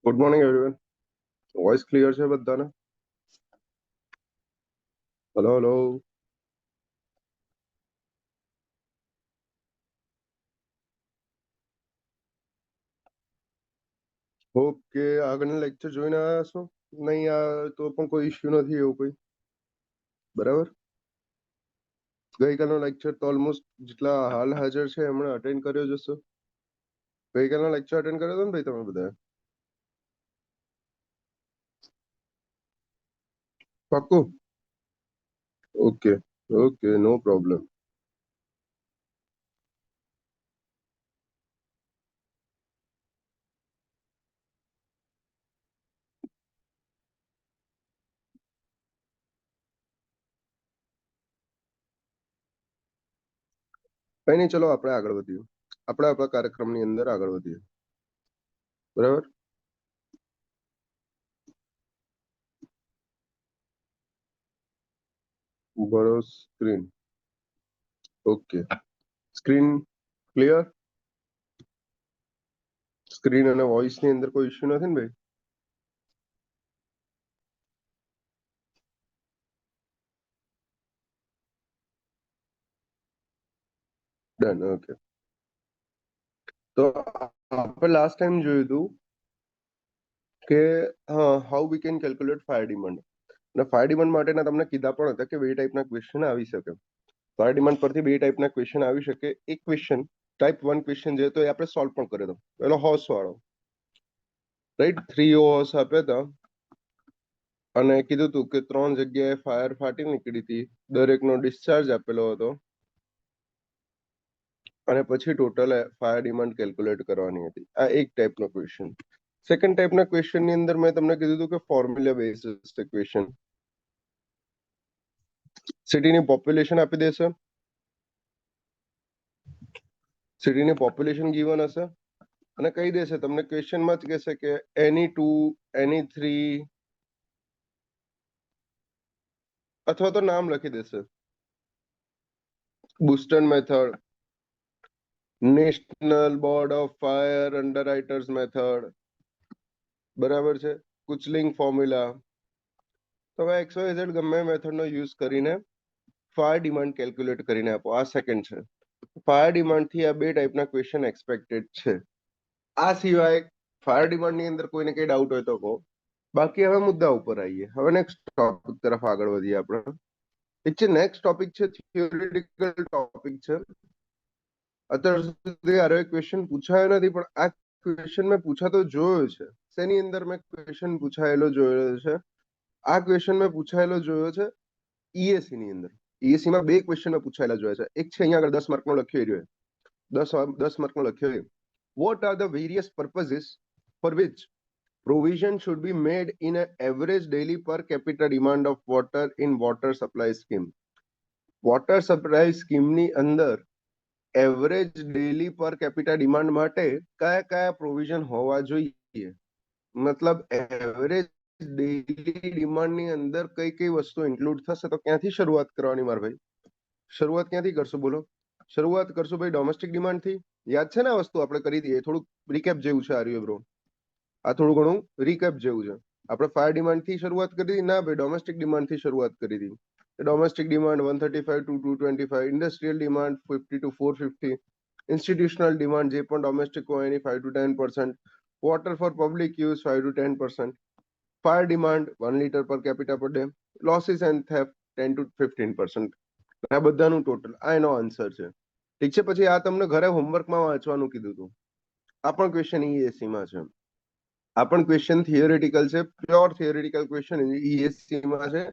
Good morning everyone. Voice clear છે બધાને? Hello hello. Hope કે આગળના લેક્ચર જોઈને આવ્યા છો. નહીં આ તો પણ કોઈ ઇશ્યુ નથી એવું કોઈ. બરાબર. ગઈકાલનો લેક્ચર તો ઓલમોસ્ટ જેટલા હાલ હાજર છે એમણે અટેન્ડ કર્યો જ હશે. ગઈકાલનો લેક્ચર અટેન્ડ કર્યો હતો ને ભાઈ તમે બધા? પાક્કું? ઓકે ઓકે, નો પ્રોબ્લેમ. કઈ નહીં, ચલો આપણે આગળ વધીએ. આપણે આપણા કાર્યક્રમની અંદર આગળ વધીએ. બરાબર. બરો screen. Okay, screen clear? Screen અને વોઇસ ની અંદર કોઈ ઇશ્યુ નથી ને ભાઈ? ડન. ઓકે, તો આપણે લાસ્ટ ટાઈમ જોયું હતું કે how we can calculate fire demand. અને ફાયર ડિમાન્ડ માટેના તમને કીધા પણ હતા કે બે ટાઈપના ક્વેશ્ચન આવી શકે. ફાયર ડિમાન્ડ પરથી બે ટાઈપના ક્વેશ્ચન આવી શકે. એક ક્વેશ્ચન ટાઈપ 1 ક્વેશ્ચન છે તો એ આપણે સોલ્વ પણ કર્યો હતો. પેલો હોર્સ વાળો, રાઈટ? 3 હોર્સ આપ્યા હતા અને કીધું હતું કે 3 જગ્યાએ ફાયર ફાટી નીકળી હતી, દરેકનો ડિસ્ચાર્જ આપેલો હતો અને પછી ટોટલ ફાયર ડિમાન્ડ કેલ્ક્યુલેટ કરવાની હતી. આ એક ટાઈપનો ક્વેશ્ચન. સેકન્ડ ટાઈપના ક્વેશ્ચન ની અંદર મેં તમને કીધું હતું કે ફોર્મ્યુલા બેઝડ ક્વેશ્ચન. સિટીની પોપ્યુલેશન આપી દેશે, સિટીની પોપ્યુલેશન ગીવન હશે અને કહી દેશે તમને, ક્વેશ્ચનમાં જ કહેશે કે એની 2, એની 3 અથવા તો નામ લખી દેશે. Buston method, national board of fire underwriters method, બરાબર છે, કુચલિંગ ફોર્મ્યુલા. તો હવે XYZ ગમે મેથડનો યુઝ કરીને ફાયર ડિમાન્ડ કેલ્ક્યુલેટ કરીને આપો. આ સેકન્ડ છે. ફાયર ડિમાન્ડ થી આ બે ટાઈપના ક્વેશ્ચન એક્સપેક્ટેડ છે. આ સિવાય ફાયર ડિમાન્ડ ની અંદર કોઈને કઈ ડાઉટ હોય તો કહો. બાકી હવે મુદ્દા ઉપર આવીએ. હવે નેક્સ્ટ ટોપિક તરફ આગળ વધીએ આપણે. ઠીક છે. નેક્સ્ટ ટોપિક છે થિયોરિટિકલ ટોપિક છે. અત્યાર સુધી આરો ક્વેશ્ચન પૂછાયો નથી, પણ આ ક્વેશ્ચન મેં પૂછાતો જોયો છે. શેની અંદર મેં ક્વેશ્ચન પૂછાયેલો જોયો છે? આ ક્વેશ્ચન મેં પૂછાયેલો જોયો છે ESE ની અંદર. ESE માં બે ક્વેશ્ચન પૂછાયેલા જોયા છે. એક છે અહીંયા આગળ 10 માર્કનો લખ્યો રહ્યો, 10 માર્કનો લખ્યો. What are the various purposes for which provision should be made in an average daily per capita demand of water in water supply scheme? Water supply scheme ની અંદર એવરેજ ડેલી પર કેપિટા ડિમાન્ડ માટે કયા કયા provision હોવા જોઈએ? મતલબ average daily demand ની અંદર કઈ કઈ વસ્તુ ઇન્ક્લુડ થશે? તો ક્યાંથી શરૂઆત કરવાની મારા ભાઈ? શરૂઆત ક્યાંથી કરશો બોલો? શરૂઆત કરશો ભાઈ ડોમેસ્ટિક ડિમાન્ડ થી. યાદ છે ને આ વસ્તુ આપણે કરી દઈએ. થોડુંક રીકેપ જેવું છે આર્યો બ્રો. આ થોડું ઘણું રીકેપ જેવું છે. આપણે ફાયર ડિમાન્ડ થી શરૂઆત કરી દીધી? ના ભાઈ, ડોમેસ્ટિક ડિમાન્ડ થી શરૂઆત કરી દીધી. Domestic demand 135 to 225, industrial demand 50 to 450, institutional demand જે પણ ડોમેસ્ટિક હોય એની 5 to 10%, water for public use 5 to 10%, fire demand 1 litre પર capita per day, losses and theft 10 to 15%. આ બધાનું ટોટલ આ એનો આન્સર છે. ઠીક છે. પછી આ તમને ઘરે હોમવર્કમાં વાંચવાનું કીધું હતું. આ પણ ક્વેશ્ચન ESE માં છે. આ પણ ક્વેશ્ચન થિયોરિટિકલ છે, પ્યોર થિયોરિટિકલ ક્વેશ્ચન ESE માં છે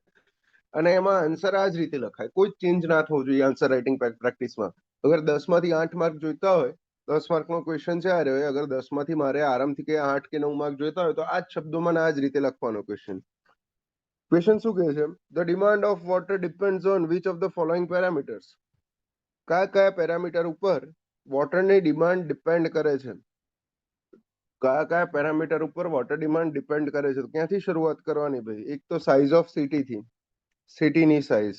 અને એમાં આન્સર આ જ રીતે લખાય. કોઈ ચેન્જ ના થવો જોઈએ આન્સર રાઇટિંગ પ્રેક્ટિસમાં. અગર 10 માંથી 8 માર્ક જોઈતા હોય, 10 માર્કનો ક્વેશ્ચન છે આ રહ્યો, અગર 10 માંથી મારે આરામથી કે 8 કે 9 માર્ક જોઈતા હોય તો આ જ શબ્દોમાં આ જ રીતે લખવાનો ક્વેશ્ચન. ક્વેશ્ચન શું કહે છે? The demand of water depends on which of the following parameters? કયા કયા પેરામીટર ઉપર વોટરની ડિમાન્ડ ડિપેન્ડ કરે છે? કયા કયા પેરામીટર ઉપર વોટર ડિમાન્ડ ડિપેન્ડ કરે છે? તો ક્યાંથી શરૂઆત કરવાની ભાઈ? એક તો સાઇઝ ઓફ સિટી થી. સિટીની સાઇઝ.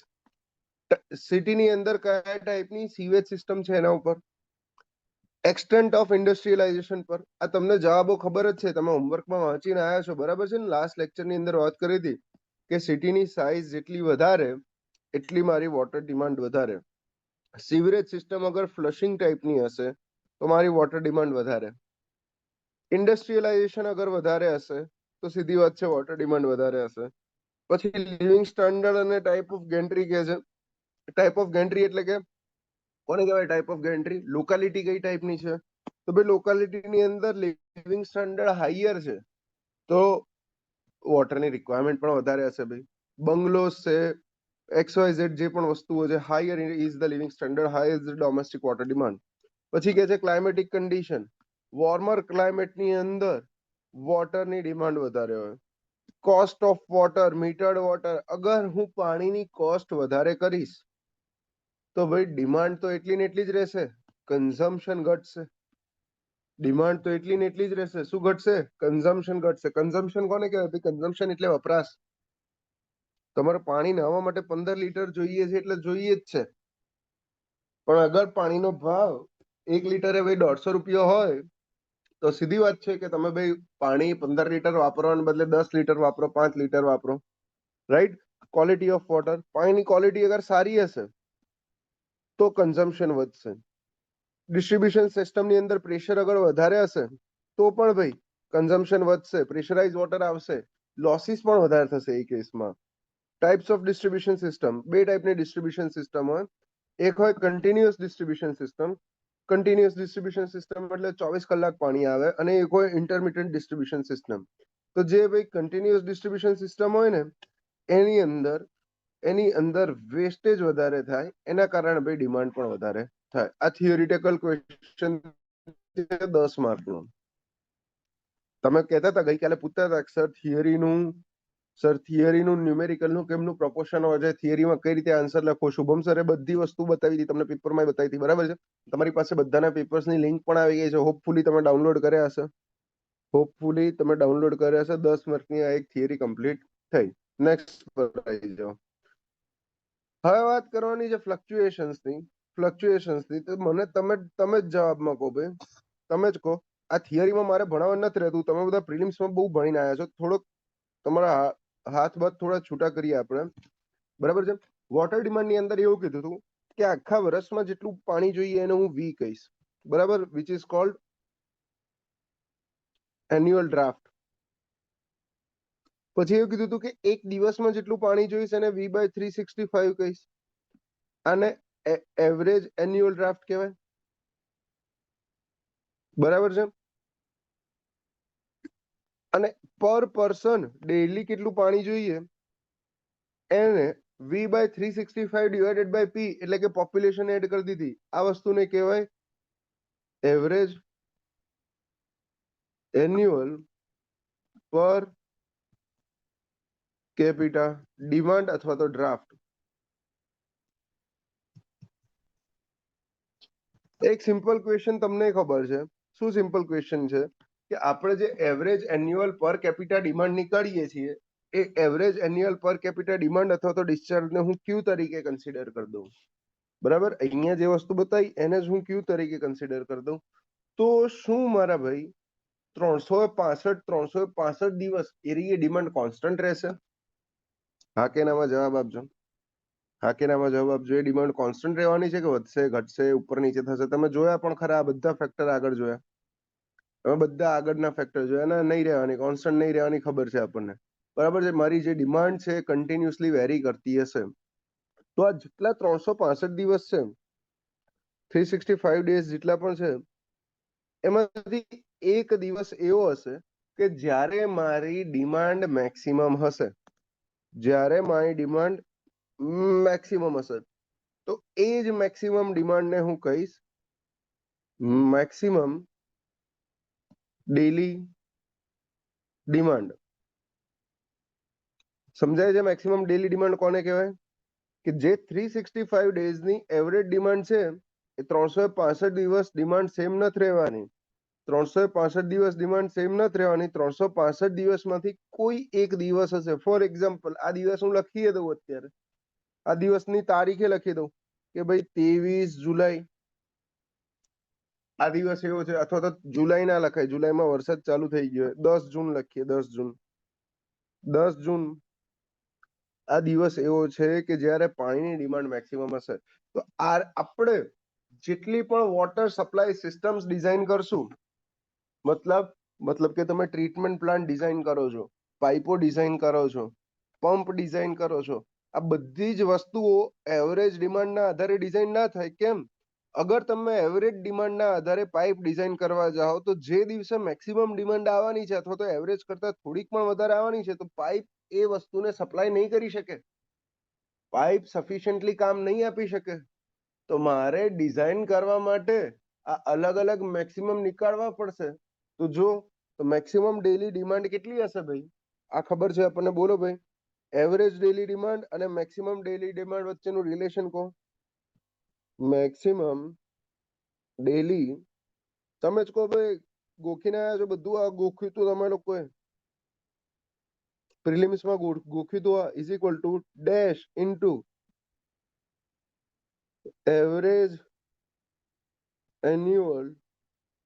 સિટીની અંદર કયા ટાઈપની સીવેજ સિસ્ટમ છે એના ઉપર. એક્સટેન્ટ ઓફ ઇન્ડસ્ટ્રીયલાઇઝેશન પર આ તમને જવાબો ખબર જ છે, તમે હોમવર્કમાં વાંચીને આવ્યા છો, બરાબર છે ને? લાસ્ટ લેક્ચરની અંદર વાત કરી હતી કે સિટીની સાઇઝ જેટલી વધારે એટલી મારી વોટર ડિમાન્ડ વધારે. સીવરેજ સિસ્ટમ અગર ફ્લશિંગ ટાઈપની હશે તો મારી વોટર ડિમાન્ડ વધારે. ઇન્ડસ્ટ્રીયલાઇઝેશન અગર વધારે હશે તો સીધી વાત છે વોટર ડિમાન્ડ વધારે હશે. પછી લિવિંગ સ્ટાન્ડર્ડ અને ટાઈપ ઓફ ગેન્ટ્રી કે છે. ટાઈપ ઓફ ગેન્ટ્રી એટલે કે કોને કહેવાય ટાઈપ ઓફ ગેન્ટ્રી? લોકાલિટી કઈ ટાઈપની છે? તો ભાઈ લોકાલિટીની અંદર લિવિંગ સ્ટાન્ડર્ડ હાયર છે તો વોટરની રિક્વાયરમેન્ટ પણ વધારે હશે ભાઈ. બંગલોઝ છે, XYZ જે પણ વસ્તુઓ છે, higher is the living standard, higher is the domestic water demand. પછી કે છે ક્લાઇમેટિક કન્ડિશન, વોર્મર ક્લાઇમેટની અંદર વોટરની ડિમાન્ડ વધારે હોય. Cost of water, metered water, અગર હું પાણીની કોસ્ટ વધારે કરીશ તો ભાઈ ડિમાન્ડ તો એટલી ને એટલી જ રહેશે, કન્ઝમ્પશન ઘટશે. ડિમાન્ડ તો એટલી ને એટલી જ રહેશે, શું ઘટશે? કન્ઝમ્પશન ઘટશે. કન્ઝમ્પશન કોને કહેવાય ભાઈ? કન્ઝમ્પશન એટલે વપરાશ. તમારે પાણી નાહવા માટે 15 લીટર જોઈએ છે એટલે જોઈએ જ છે, પણ અગર પાણીનો ભાવ 1 લીટરે ભાઈ 150 રૂપિયા હોય તો સીધી વાત છે કે તમે ભાઈ પાણી 15 લીટર વાપરવાને બદલે 10 લીટર વાપરો, 5 લીટર વાપરો, રાઈટ? ક્વોલિટી ઓફ વોટર, પાણીની ક્વોલિટી અગર સારી હશે તો કન્ઝમ્પશન વધશે. ડિસ્ટ્રીબ્યુશન સિસ્ટમની અંદર પ્રેશર અગર વધારે હશે તો પણ ભાઈ કન્ઝમ્પશન વધશે, પ્રેશરાઇઝ વોટર આવશે, લોસીસ પણ વધારે થશે એ કેસમાં. ટાઈપ્સ ઓફ ડિસ્ટ્રીબ્યુશન સિસ્ટમ, બે ટાઈપની ડિસ્ટ્રીબ્યુશન સિસ્ટમ હોય. એક હોય continuous distribution system. Continuous distribution system એટલે 24 કલાક પાણી આવે, અને એક હોય ઇન્ટરમિટન્ટ ડિસ્ટ્રીબ્યુશન સિસ્ટમ. તો જે ભાઈ કન્ટિન્યુઅસ ડિસ્ટ્રીબ્યુશન સિસ્ટમ હોય ને એની અંદર વેસ્ટેજ વધારે થાય, એના કારણે ભાઈ ડિમાન્ડ પણ વધારે થાય. આ થિયોરિટિકલ ક્વેશ્ચન 10 માર્કનો. તમે કહેતા હતા ગઈકાલે પૂછતા હતા સર થિયરીનું ન્યુમેરિકલનું કેમનું પ્રોપોર્શન હોય છે, થિયરીમાં કઈ રીતે આન્સર લખો? શુભમ સરે બધી વસ્તુ બતાવી હતી, તમને પેપરમાં બતાવી હતી, બરાબર છે? તમારી પાસે બધાના પેપર્સની લિંક પણ આવી ગઈ છે, હોપફુલી તમે ડાઉનલોડ કર્યા હશે. હોપફુલી તમે ડાઉનલોડ કર્યા હશે. 10 માર્કની આ એક થિયરી કમ્પ્લીટ થઈ. નેક્સ્ટ પર આવી જાઓ. હવે વાત કરવાની છે ફ્લક્ચ્યુએશન્સની. તો મને તમે જ જવાબમાં કહો ભાઈ, તમે જ કહો. આ થિયરીમાં મારે ભણાવવા નથી રહેતું, તમે બધા પ્રિલિમ્સમાં બહુ ભણીને આવ્યા છો, થોડોક તમારા હાથ બાથ થોડા છૂટા કરીએ આપણે, બરાબર છે? વોટર ડિમાન્ડની અંદર એવું કીધું હતું કે આખા વર્ષમાં જેટલું પાણી જોઈએ એને હું વી કહીશ, બરાબર? Which is called annual draft. પછી એવું કીધું હતું કે એક દિવસમાં જેટલું પાણી જોઈશ એને V/365 કહીશ. આને એવરેજ એન્યુઅલ ડ્રાફ્ટ કહેવાય, બરાબર છે? અને પર પર્સન ડેઈલી કેટલું પાણી જોઈએ એને V/365 ડિવાઇડેડ બાય P એટલે કે પોપ્યુલેશન એડ કરી દીધી. આ વસ્તુને કહેવાય average annual per capita demand અથવા તો ડ્રાફ્ટ. એક સિમ્પલ ક્વેશ્ચન તમને ખબર છે શું સિમ્પલ ક્વેશ્ચન છે? કે આપણે જે average annual per capita demand નીકાળીએ છીએ એ average annual per capita demand અથવા તો ડિસ્ચાર્જને હું ક્યુ તરીકે કન્સિડર કરી દઉં, બરાબર? અહીંયા જે વસ્તુ બતાવી એને જ હું ક્યુ તરીકે કન્સિડર કરી દઉં. તો શું મારા ભાઈ 365 દિવસ એની ડિમાન્ડ કોન્સ્ટન્ટ રહેશે? હા કે નામાં જવાબ આપજો. હા કે નામાં જવાબ આપજો. એ ડિમાન્ડ કોન્સ્ટન્ટ રહેવાની છે કે વધશે, ઘટશે, ઉપર નીચે થશે? તમે જોયા પણ ખરા, આ બધા ફેક્ટર આગળ જોયા, તમે બધા આગળના ફેક્ટર જોયા ને? નહીં રહેવાની, કોન્સ્ટન્ટ નહીં રહેવાની, ખબર છે આપણને, બરાબર છે? મારી જે ડિમાન્ડ છે કન્ટિન્યુઅસલી વેરી કરતી હશે. તો આ જેટલા 365 દિવસ છે, 365 ડેઝ જેટલા પણ છે, એમાંથી એક દિવસ એવો હશે કે જ્યારે મારી ડિમાન્ડ મેક્સિમમ હશે. જ્યારે મારી ડિમાન્ડ મેક્સિમમ હશે તો એ જ મેક્સિમમ ડિમાન્ડને હું કહીશ મેક્સિમમ ડેલી ડિમાન્ડ. સમજાય છે? મેક્સિમમ ડેલી ડિમાન્ડ કોને કહેવાય? કે જે 365 ડેઝની એવરેજ ડિમાન્ડ છે એ 365 દિવસ ડિમાન્ડ સેમ નથી રહેવાની. 365 દિવસ ડિમાન્ડ સેમ નથી રહેવાની. 365 દિવસમાંથી કોઈ એક દિવસ હશે. ફોર એક્ઝામ્પલ આ દિવસ હું લખી દઉં, અત્યારે આ દિવસની તારીખે લખી દઉં કે ભાઈ 23 જુલાઈ આ દિવસ એવો છે, અથવા તો જુલાઈ ના લખાય, જુલાઈમાં વરસાદ ચાલુ થઈ ગયો, 10 જૂન લખીએ, 10 જૂન. 10 જૂન આ દિવસ એવો છે કે જ્યારે પાણીની ડિમાન્ડ મેક્સિમમ હશે. તો આપણે જેટલી પણ વોટર સપ્લાય સિસ્ટમ્સ ડિઝાઇન કરશું, મતલબ કે તમે ટ્રીટમેન્ટ પ્લાન્ટ ડિઝાઇન કરો છો, પાઇપો ડિઝાઇન કરો છો, પંપ ડિઝાઇન કરો છો, આ બધી જ વસ્તુઓ એવરેજ ડિમાન્ડના આધારે ડિઝાઇન ના થાય. કેમ? અગર તમે એવરેજ ડિમાન્ડના આધારે પાઇપ ડિઝાઇન કરવા જાઓ તો જે દિવસે મેક્સિમમ ડિમાન્ડ આવવાની છે અથવા તો એવરેજ કરતા થોડીક પણ વધારે આવવાની છે, તો પાઇપ એ વસ્તુને સપ્લાય નહીં કરી શકે, પાઇપ સફિશિયન્ટલી કામ નહીં આપી શકે. તો મારે ડિઝાઇન કરવા માટે આ અલગ અલગ મેક્સિમમ નીકાળવા પડશે. તો જો તો મેક્સિમમ ડેલી ડિમાન્ડ કેટલી હશે ભાઈ? આ ખબર છે આપણને? બોલો ભાઈ. એવરેજ ડેલી ડિમાન્ડ અને મેક્સિમમ ડેલી ડિમાન્ડ વચ્ચેનું રિલેશન કહો. મેક્સિમમ ડેલી, તમે જ કહો ભાઈ, ગોખીને આવ્યા છો બધું, આ ગોખ્યું તું તમે લોકોએ પ્રિલિમ્સમાં, ગોખ્યું તું આ is equal two dash into average annual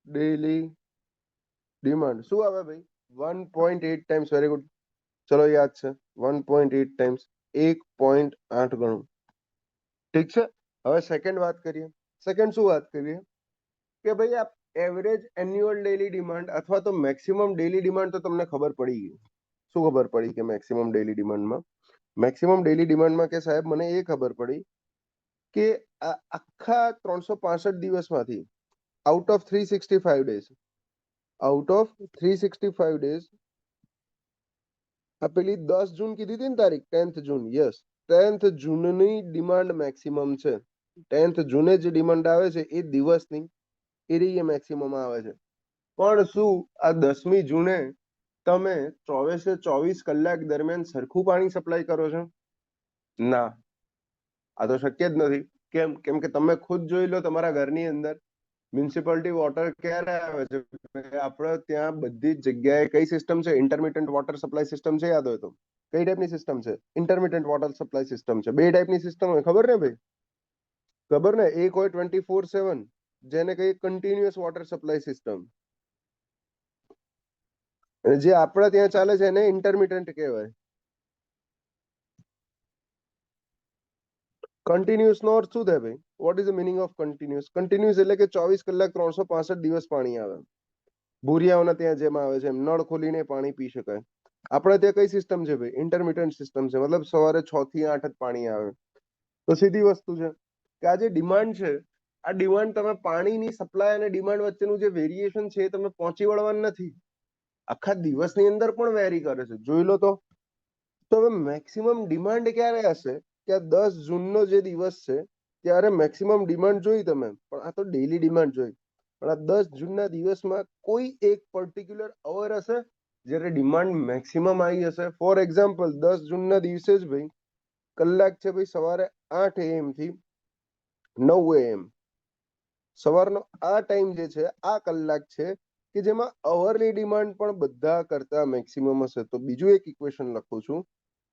daily demand. શું આવે ભાઈ? 1.8 ટાઈમ્સ. વેરી ગુડ, ચલો યાદ છે. 1.8 ટાઈમ્સ, 1.8 ગણું. ઠીક છે. હવે સેકન્ડ વાત કરીએ. સેકન્ડ શું વાત કરીએ કે ભાઈ આ એવરેજ એન્યુઅલ ડેલી ડિમાન્ડ અથવા તો મેક્સિમમ ડેલી ડિમાન્ડ તો તમને ખબર પડી ગઈ. શું ખબર પડી કે મેક્સિમમ ડેલી ડિમાન્ડમાં? મેક્સિમમ ડેલી ડિમાન્ડમાં કે સાહેબ મને એ ખબર પડી કે આ આખા 365 દિવસમાંથી out of 365 days, out of 365 days, આ પેલી 10 જૂન કીધી હતી ને તારીખ, 10th જૂન, યસ, 10th જૂનની ડિમાન્ડ મેક્સિમમ છે. 10th જૂને જે ડિમાન્ડ આવે છે એ દિવસની એ મેક્સિમમ આવે છે. પણ શું આ 10મી જૂને તમે 24 કલાક દરમિયાન સરખું પાણી સપ્લાય કરો છો? ના, આ તો શક્ય જ નથી. કેમ? કેમ કે તમે ખુદ જોઈ લો તમારા ઘરની અંદર મ્યુનિસિપાલિટી વોટર ક્યારે આવે છે? આપણે ત્યાં બધી જ જગ્યાએ કઈ સિસ્ટમ છે? ઇન્ટરમિટન્ટ વોટર સપ્લાય સિસ્ટમ છે, યાદ હોય તો. કઈ ટાઈપની સિસ્ટમ છે? ઇન્ટરમિટન્ટ વોટર સપ્લાય સિસ્ટમ છે. બે ટાઈપની સિસ્ટમ હોય, ખબર ને ભાઈ? ખબર ને? એક હોય 24/7, જેને કઈ કન્ટિન્યુઅસ વોટર સપ્લાય સિસ્ટમ, જે આપણા ત્યાં ચાલે છે એને ઇન્ટરમિટન્ટ કહેવાય. કન્ટિન્યુઅસ નો અર્થ શું થાય ભાઈ? What is the meaning of continuous? Continuous એટલે કે 24 કલાક 365 દિવસ પાણી આવે. ભૂરિયાઓના ત્યાં જેમ આવે છે એમ નળ ખોલીને પાણી પી શકાય. આપણે ત્યાં કઈ સિસ્ટમ છે ભાઈ? ઇન્ટરમિટન્ટ સિસ્ટમ છે, મતલબ સવારે 6 થી 8 જ પાણી આવે. તો સીધી વસ્તુ છે કે આ જે ડિમાન્ડ છે, આ ડિમાન્ડ તમે પાણીની સપ્લાય અને ડિમાન્ડ વચ્ચેનું જે વેરિએશન છે એ તમે પહોંચી વળવાનું નથી, આખા દિવસની અંદર પણ વેરી કરે છે. જોઈ લો તો. તો હવે મેક્સિમમ ડિમાન્ડ ક્યારે હશે? કે આ 10 જૂનનો જે દિવસ છે ત્યારે મેક્સિમમ ડિમાન્ડ જોઈ તમે, પણ આ તો ડેલી ડિમાન્ડ જોઈ. પણ આ 10 જૂનના દિવસમાં કોઈ એક પર્ટિક્યુલર અવર હશે જ્યારે ડિમાન્ડ મેક્સિમમ આવી હશે. ફોર એક્ઝામ્પલ 10 જૂનના દિવસે જ ભાઈ કલાક છે ભાઈ સવારે 8 AM થી 9 AM. સવારનો આ ટાઈમ જે છે, આ કલાક છે કે જેમાં અવરની ડિમાન્ડ પણ બધા કરતા મેક્સિમમ હશે. તો બીજું એક ઇક્વેશન લખું છું,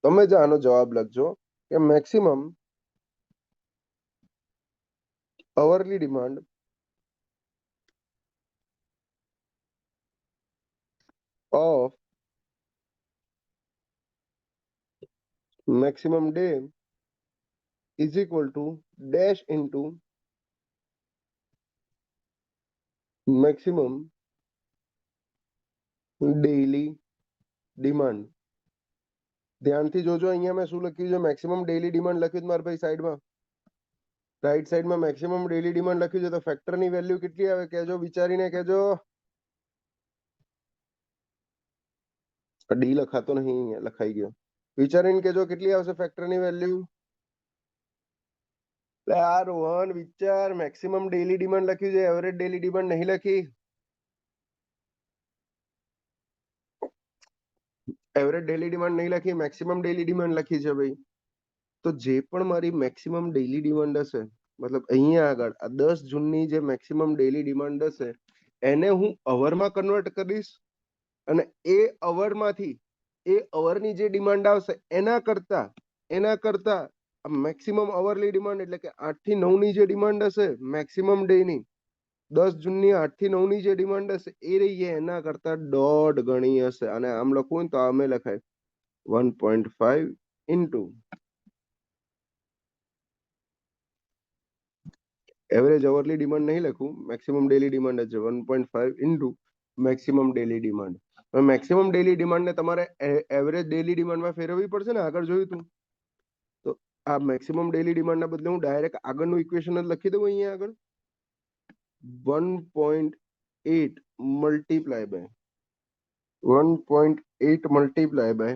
તમે જ આનો જવાબ લખજો કે maximum hourly demand of maximum day is equal to dash into maximum daily demand. ધ્યાનથી જોજો, અહીંયા મેં શું લખ્યું છે? મેક્સિમમ ડેલી ડિમાન્ડ લખ્યું છે મારા ભાઈ સાઈડમાં, રાઈટ સાઈડમાં મેક્સિમમ ડેલી ડિમાન્ડ લખ્યું છે. તો ફેક્ટરની વેલ્યુ કેટલી આવે કહેજો, વિચારીને કહેજો. ડી લખાતો નહીં, લખાઈ ગયો. વિચારીને કહેજો કેટલી આવશે ફેક્ટરની વેલ્યુ. આ રોહન વિચાર, મેક્સિમમ ડેલી ડિમાન્ડ લખ્યું છે, એવરેજ ડેલી ડિમાન્ડ નહીં લખી. એવરેજ ડેલી ડિમાન્ડ નહીં લખી, મેક્સિમમ ડેલી ડિમાન્ડ લખી છે ભાઈ. તો જે પણ મારી મેક્સિમમ ડેલી ડિમાન્ડ હશે, મતલબ અહીંયા આગળ આ 10 જૂનની જે મેક્સિમમ ડેલી ડિમાન્ડ હશે એને હું અવરમાં કન્વર્ટ કરીશ, અને એ અવરમાંથી એ અવરની જે ડિમાન્ડ આવશે એના કરતા મેક્સિમમ અવરલી ડિમાન્ડ એટલે કે 8 થી 9 ની જે ડિમાન્ડ હશે મેક્સિમમ ડે ની, 10 જૂનની 8 થી 9 ની જે ડિમાન્ડ હશે એ રહી છે એના કરતા દોઢ ગણી હશે, અને આમ લખવું ને તો આમે લખાય 1.5 ઇન્ટુ એવરેજ અવરલી ડિમાન્ડ નહીં લખું, મેક્સિમમ ડેલી ડિમાન્ડ જ છે, 1.5 ઇન્ટુ મેક્સિમમ ડેલી ડિમાન્ડ. હવે મેક્સિમમ ડેલી ડિમાન્ડને તમારે એવરેજ ડેલી ડિમાન્ડમાં ફેરવવી પડશે ને, આગળ જોયું હતું. તો આ મેક્સિમમ ડેલી ડિમાન્ડના બદલે હું ડાયરેક્ટ આગળનું ઇક્વેશન જ લખી દઉં અહીંયા આગળ, 1.8 multiply by 1.8 multiply by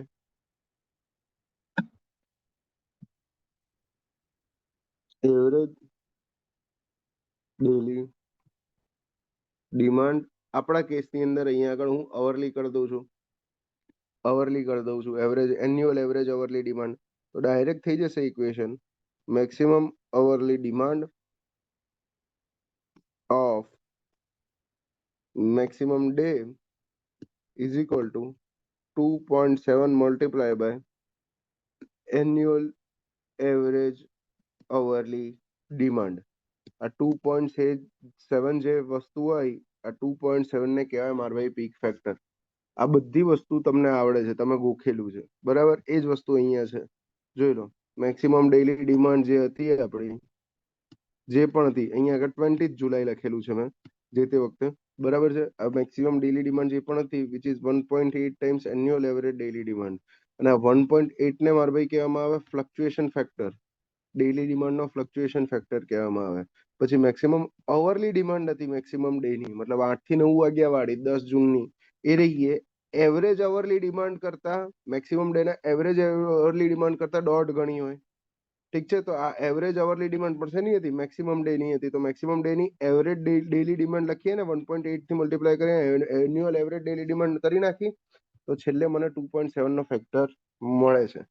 average daily demand. આપણા કેસની અંદર અહીંયા આગળ હું અવરલી કરી દઉં છું, average annual average hourly demand. તો ડાયરેક્ટ થઈ જશે equation, maximum hourly demand of maximum day is equal to 2.7 multiplied by annual average hourly demand. આ 2.7 જે વસ્તુ હોય, આ 2.7 ને કહેવાય મારા ભાઈ પીક ફેક્ટર. આ બધી વસ્તુ તમને આવડે છે, તમે ગોખેલું છે, બરાબર. એ જ વસ્તુ અહીંયા છે, જોઈ લો. મેક્સિમમ ડેલી ડિમાન્ડ જે હતી આપણી, જે પણ હતી અહીંયા આગળ 20 જુલાઈ લખેલું છે મેં જે તે વખતે, બરાબર છે. આ મેક્સિમમ ડેલી ડિમાન્ડ જે પણ હતી which is 1.8 times annual average daily demand, અને આ 1.8 ને મારા ભાઈ કહેવામાં આવે ફ્લક્ચ્યુએશન ફેક્ટર, ડેલી ડિમાન્ડનો ફ્લક્ચ્યુએશન ફેક્ટર કહેવામાં આવે. પછી મેક્સિમમ અવરલી ડિમાન્ડ હતી, મેક્સિમમ ડેની, મતલબ 8 થી 9 વાગ્યા વાળી 10 જૂનની, એ રહીએ એવરેજ અવરલી ડિમાન્ડ કરતા, મેક્સિમમ ડેના એવરેજ અવરલી ડિમાન્ડ કરતા દોઢ ગણી હોય. ઠીક છે. તો આ એવરેજ અવરલી ડિમાન્ડ પણ શેની હતી, મેક્સિમમ ડે ની હતી. તો મેક્સિમમ ડે ની એવરેજ ડેલી ડિમાન્ડ લખીએ ને 1.8 થી મલ્ટીપ્લાય કરીને એન્યુઅલ એવરેજ ડેલી ડિમાન્ડ કરી નાખી, તો છેલ્લે મને 2.7 નો ફેક્ટર મળે છે.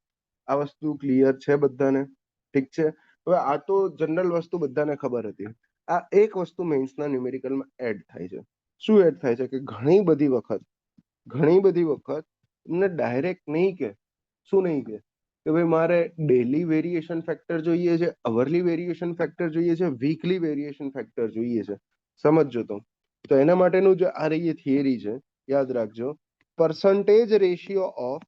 આ વસ્તુ ક્લિયર છે બધાને? ઠીક છે. હવે આ તો જનરલ વસ્તુ બધાને ખબર હતી. આ એક વસ્તુ મેન્સના ન્યુમેરિકલમાં એડ થાય છે. શું એડ થાય છે કે ઘણી બધી વખત તમને ડાયરેક્ટ નહીં કે, શું નહીં કે ભાઈ મારે ડેલી વેરિએશન ફેક્ટર જોઈએ છે, અવરલી વેરિએશન ફેક્ટર જોઈએ છે, વીકલી વેરિએશન ફેક્ટર જોઈએ છે. સમજજો. તો એના માટેનું જે આ રહી થિયરી છે, યાદ રાખજો, percentage ratio of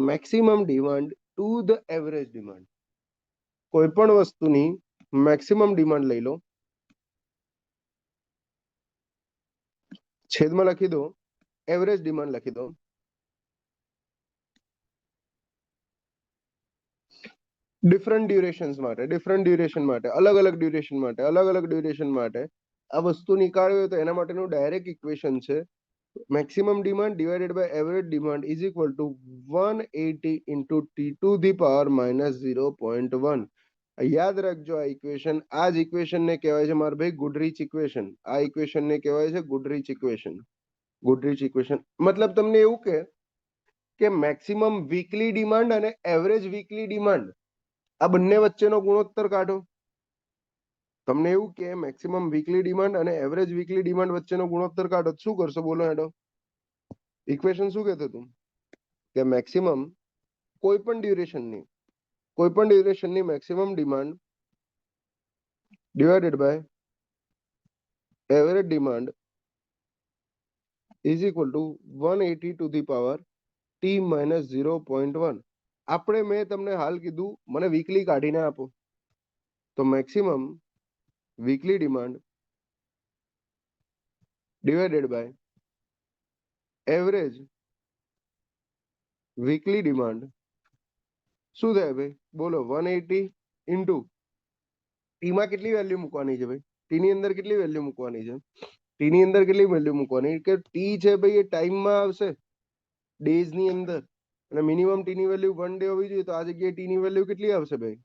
maximum demand to the average demand. કોઈ પણ વસ્તુની મેક્સિમમ ડિમાન્ડ લઈ લો, છેદમાં લખી દો એવરેજ ડિમાન્ડ લખી દો, ડિફરન્ટ ડ્યુરેશન માટે, અલગ અલગ ડ્યુરેશન માટે આ વસ્તુ નીકાળવી હોય તો એના માટેનું ડાયરેક્ટ ઇક્વેશન છે, maximum demand divided by average demand is equal to 180 into t to the power minus 0.1. યાદ રાખજો આ ઇક્વેશન, આ જ ઇક્વેશનને કહેવાય છે મારા ભાઈ ગુડરીચ ઇક્વેશન. આ ઇક્વેશનને કહેવાય છે ગુડરીચ ઇક્વેશન. મતલબ તમને એવું કે મેક્સિમમ વીકલી ડિમાન્ડ અને એવરેજ વીકલી ડિમાન્ડ, આ બંને વચ્ચેનો ગુણોત્તર કાઢો. તમને એવું કે મેક્સિમમ વીકલી ડિમાન્ડ અને એવરેજ વીકલી ડિમાન્ડ વચ્ચેનો ગુણોત્તર કાઢો, શું કરશો બોલો હેડો? ઇક્વેશન શું કહેતું હતું કે મેક્સિમમ કોઈ પણ ડ્યુરેશનની maximum demand divided by average demand is equal to 180 to the power t minus 0.1. મેં તમને હાલ કીધું મને વીકલી કાઢીને આપો, તો maximum weekly demand divided by average weekly demand શું થાય ભાઈ બોલો? 180 ઇન્ટુ ટીમાં કેટલી વેલ્યુ મૂકવાની છે ભાઈ? ટીની અંદર કેટલી વેલ્યુ મૂકવાની છે? ટીની અંદર કેટલી વેલ્યુ મૂકવાની કે ટી છે ભાઈ એ ટાઈમમાં આવશે, ડેઝ ની અંદર, અને મિનિમમ ટીની વેલ્યુ 1 ડે હોવી જોઈએ. તો આ જગ્યાએ ટીની વેલ્યુ કેટલી આવશે ભાઈ?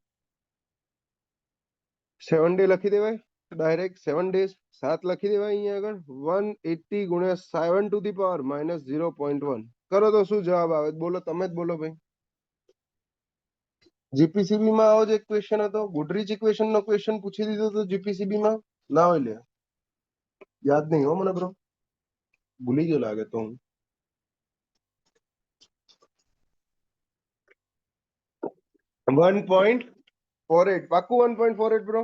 7 ડે લખી દેવાય ડાયરેક્ટ, 7 ડેઝ 7 લખી દેવાય અહીંયા આગળ. 180 ગુણ્યા 7 ટુ ધી પાવર માઇનસ 0.1 કરો તો શું જવાબ આવે બોલો? તમે જ બોલો ભાઈ. જીપીસીબી માં આવો જ એક ક્વેશ્ચન હતો, ગુડરીચ ઇક્વેશન નો ક્વેશ્ચન પૂછી દીધો હતો જીપીસીબી માં. ના હોય લે, યાદ નહીં હો મને બ્રો, ભૂલી ગયો લાગે તો હું. 1.48 પાકું? 1.48 બ્રો?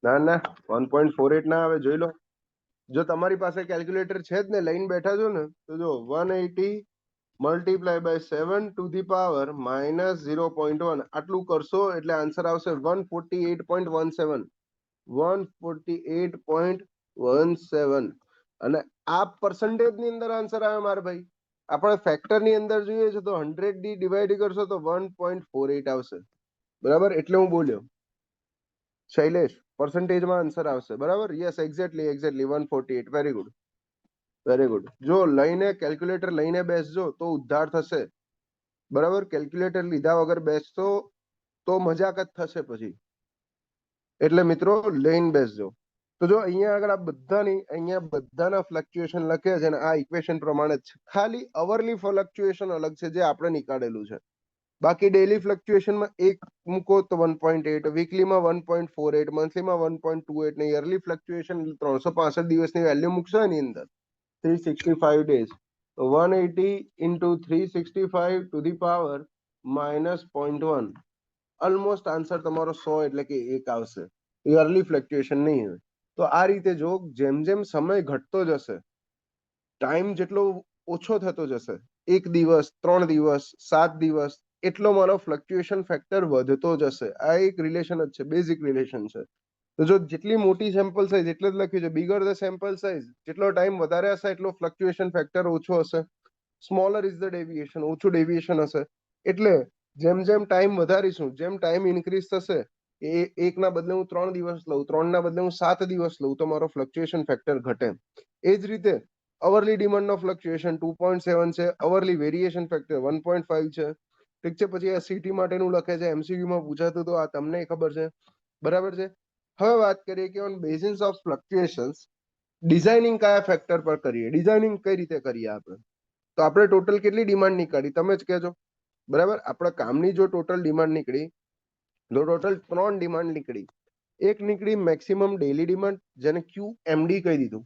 ના ના 1.48 ના આવે, જોઈ લો. જો તમારી પાસે કેલ્ક્યુલેટર છે જ ને, લઈને બેઠા છો ને, તો જો 180 multiply by 7 to the power minus 0.1 આટલું કરશો એટલે આન્સર આવશે 148.17. 148.17. અને આ પર્સન્ટેજ ની અંદર આન્સર આવે મારા ભાઈ. આપણે ફેક્ટર ની અંદર જોઈએ છે તો 100 થી ડિવાઈડ કરશો તો 1.48 આવશે. બરાબર, એટલે હું બોલ્યો શૈલેષ પર્સન્ટેજમાં આન્સર આવશે. બરાબર, yes, exactly 148. Very good, very good. જો લઈને કેલ્ક્યુલેટર લઈને બેસજો તો ઉદ્ધાર થશે. બરાબર, કેલ્ક્યુલેટર લીધા વગર બેસતો તો મજાક જ થશે પછી. એટલે મિત્રો લઈને બેસજો. તો જો અહીંયા આગળ આ બધાની અહીંયા બધાના ફ્લક્ચ્યુએશન લખે છે અને આ ઇક્વેશન પ્રમાણે જ છે. ખાલી અવરલી ફ્લક્ચ્યુએશન અલગ છે જે આપણે નીકાળેલું છે. બાકી ડેલી ફ્લક્ચ્યુએશનમાં એક મૂકો તો 1.8, વીકલીમાં 1.48, મંથલીમાં 1.28 ને યરલી ફ્લક્ચ્યુએશન 365 દિવસની વેલ્યુ મૂકશો એની અંદર 365 ડેઝ, તો 180 into 365 two the power minus 0.1. Almost answer તમારો 100 એટલે કે 1 આવશે. યરલી ફ્લક્ચ્યુએશન નહીં હોય. તો આ રીતે જો જેમ જેમ સમય ઘટતો જશે, ટાઈમ જેટલો ઓછો થતો જશે, 1 દિવસ, 3 દિવસ, 7 દિવસ, એટલો મારો ફ્લક્ચ્યુએશન ફેક્ટર વધતો જશે. આ એક રિલેશન જ છે, બેઝિક રિલેશન છે. તો જો જેટલી મોટી સેમ્પલ સાઇઝ, એટલે જ લખ્યું છે બિગર ધ સેમ્પલ સાઇઝ, જેટલો ટાઈમ વધારે હશે એટલો ફ્લક્ચ્યુએશન ફેક્ટર ઓછો હશે. સ્મોલર ઇઝ ધ ડેવિએશન, ઓછું ડેવિએશન હશે. એટલે જેમ જેમ ટાઈમ વધારીશું, જેમ ટાઈમ ઇન્ક્રીઝ થશે, એ 1 ના બદલે હું 3 દિવસ લઉં, 3 ના બદલે હું 7 દિવસ લઉં, તો મારો ફ્લક્ચ્યુએશન ફેક્ટર ઘટે. એ જ રીતે અવરલી ડિમાન્ડ નો ફ્લક્ચ્યુએશન 2.7 છે, અવરલી વેરિએશન ફેક્ટર 1.5 છે. ઠીક છે, પછી એસસીટી માટેનું લખે છે, એમસીક્યુ માં પૂછાતું તો આ તમને ખબર છે. બરાબર છે. હવે વાત કરીએ કે ઓન બેસિસ ઓફ ફ્લક્ચ્યુએશન્સ ડિઝાઇનિંગ કયા ફેક્ટર પર કરીએ, ડિઝાઇનિંગ કઈ રીતે કરીએ આપણે. તો આપણે ટોટલ કેટલી ડિમાન્ડ નીકાળી તમે જ કહેજો. બરાબર, આપણા કામની જો ટોટલ ડિમાન્ડ નીકળી તો ટોટલ 3 ડિમાન્ડ નીકળી. એક નીકળી મેક્સિમમ ડેલી ડિમાન્ડ, જેને QMD કહી દીધું,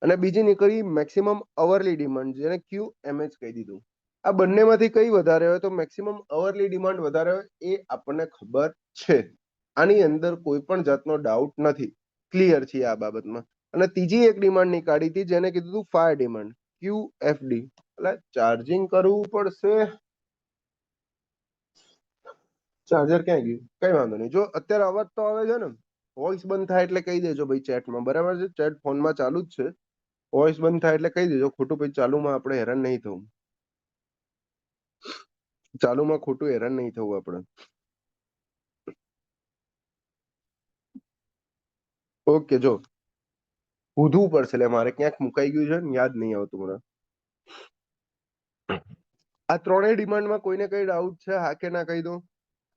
અને બીજી નીકળી મેક્સિમમ અવરલી ડિમાન્ડ, જેને QMH કહી દીધું. આ બંનેમાંથી કઈ વધારે હોય, તો મેક્સિમમ અવરલી ડિમાન્ડ વધારે હોય એ આપણને ખબર છે. આની અંદર કોઈ પણ જાતનો ડાઉટ નથી, ક્લિયર છે આ બાબતમાં. અને ત્રીજી એક ડિમાન્ડ નીકાળી હતી જેને કીધું હતું ફાયર ડિમાન્ડ, QFD. એટલે ચાર્જિંગ કરવું પડશે. ચાર્જર ક્યાં ગયું? કઈ વાંધો નહીં. જો અત્યારે અવાજ તો આવે છે ને, વોઇસ બંધ થાય એટલે કહી દેજો ભાઈ ચેટમાં. બરાબર છે, ચેટ ફોનમાં ચાલુ જ છે. વોઇસ બંધ થાય એટલે કહી દેજો, ખોટું પછી ચાલુમાં આપણે હેરાન નહીં થવું. ચાલુમાં ખોટું હેરાન નહીં થવું આપણે. ઓકે, જો પૂછવું પડશે, એટલે મારે ક્યાંક મુકાઈ ગયું છે ને, યાદ નહીં આવતું મને. આ ત્રણેય ડિમાન્ડમાં કોઈને કઈ ડાઉટ છે? હા કે ના કહી દો.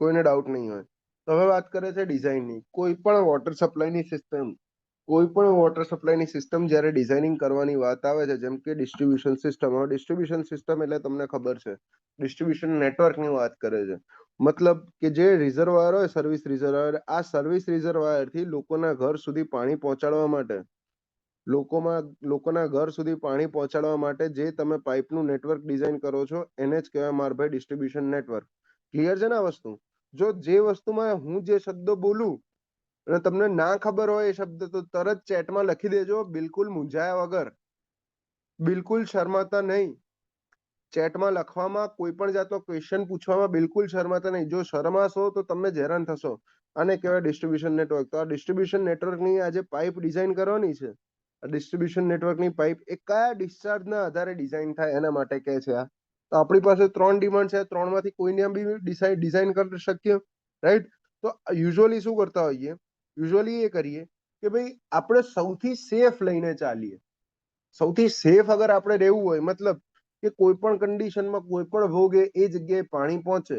કોઈને ડાઉટ નહીં હોય તો હવે વાત કરે છે ડિઝાઇનની. કોઈ પણ વોટર સપ્લાયની સિસ્ટમ, કોઈ પણ વોટર સપ્લાયની સિસ્ટમ જ્યારે ડિઝાઇનિંગ કરવાની વાત આવે છે, જેમ કે ડિસ્ટ્રીબ્યુશન સિસ્ટમ. હવે ડિસ્ટ્રીબ્યુશન સિસ્ટમ એટલે તમને ખબર છે, ડિસ્ટ્રીબ્યુશન નેટવર્કની વાત કરે છે. મતલબ કે જે રિઝર્વાયર હોય, સર્વિસ રિઝર્વાયર, આ સર્વિસ રિઝર્વાયરથી લોકોના ઘર સુધી પાણી પહોંચાડવા માટે, લોકોના ઘર સુધી પાણી પહોંચાડવા માટે જે તમે પાઇપનું નેટવર્ક ડિઝાઇન કરો છો, એને જ કહેવાય મારા ભાઈ ડિસ્ટ્રીબ્યુશન નેટવર્ક. ક્લિયર છે ને આ વસ્તુ? જો જે વસ્તુમાં હું જે શબ્દ બોલું અને તમને ના ખબર હોય એ શબ્દ, તો તરત ચેટમાં લખી દેજો, બિલકુલ મૂંઝાયા વગર, બિલકુલ શરમાતા નહીં. ચેટમાં લખવામાં, કોઈ પણ જાતનો ક્વેશ્ચન પૂછવામાં બિલકુલ શરમાતા નહીં. જો શરમાશો તો તમે જ હેરાન થશો. આને કહેવાય ડિસ્ટ્રીબ્યુશન નેટવર્ક. તો આ ડિસ્ટ્રીબ્યુશન નેટવર્કની આજે પાઇપ ડિઝાઇન કરવાની છે. ડિસ્ટ્રીબ્યુશન નેટવર્કની પાઇપ એ કયા ડિસ્ચાર્જના આધારે ડિઝાઇન થાય એના માટે કહે છે આ. તો આપણી પાસે 3 ડિમાન્ડ છે, 3 માંથી કોઈને બી ડિઝાઇન કરી શકીએ, રાઈટ? તો યુઝ્યુઅલી શું કરતા હોઈએ, યુઝ્યુઅલી એ કરીએ કે ભાઈ આપણે સૌથી સેફ લઈને ચાલીએ. સૌથી સેફ અગર આપણે રહેવું હોય, મતલબ કે કોઈ પણ કન્ડિશનમાં, કોઈ પણ ભોગે એ જગ્યાએ પાણી પહોંચે,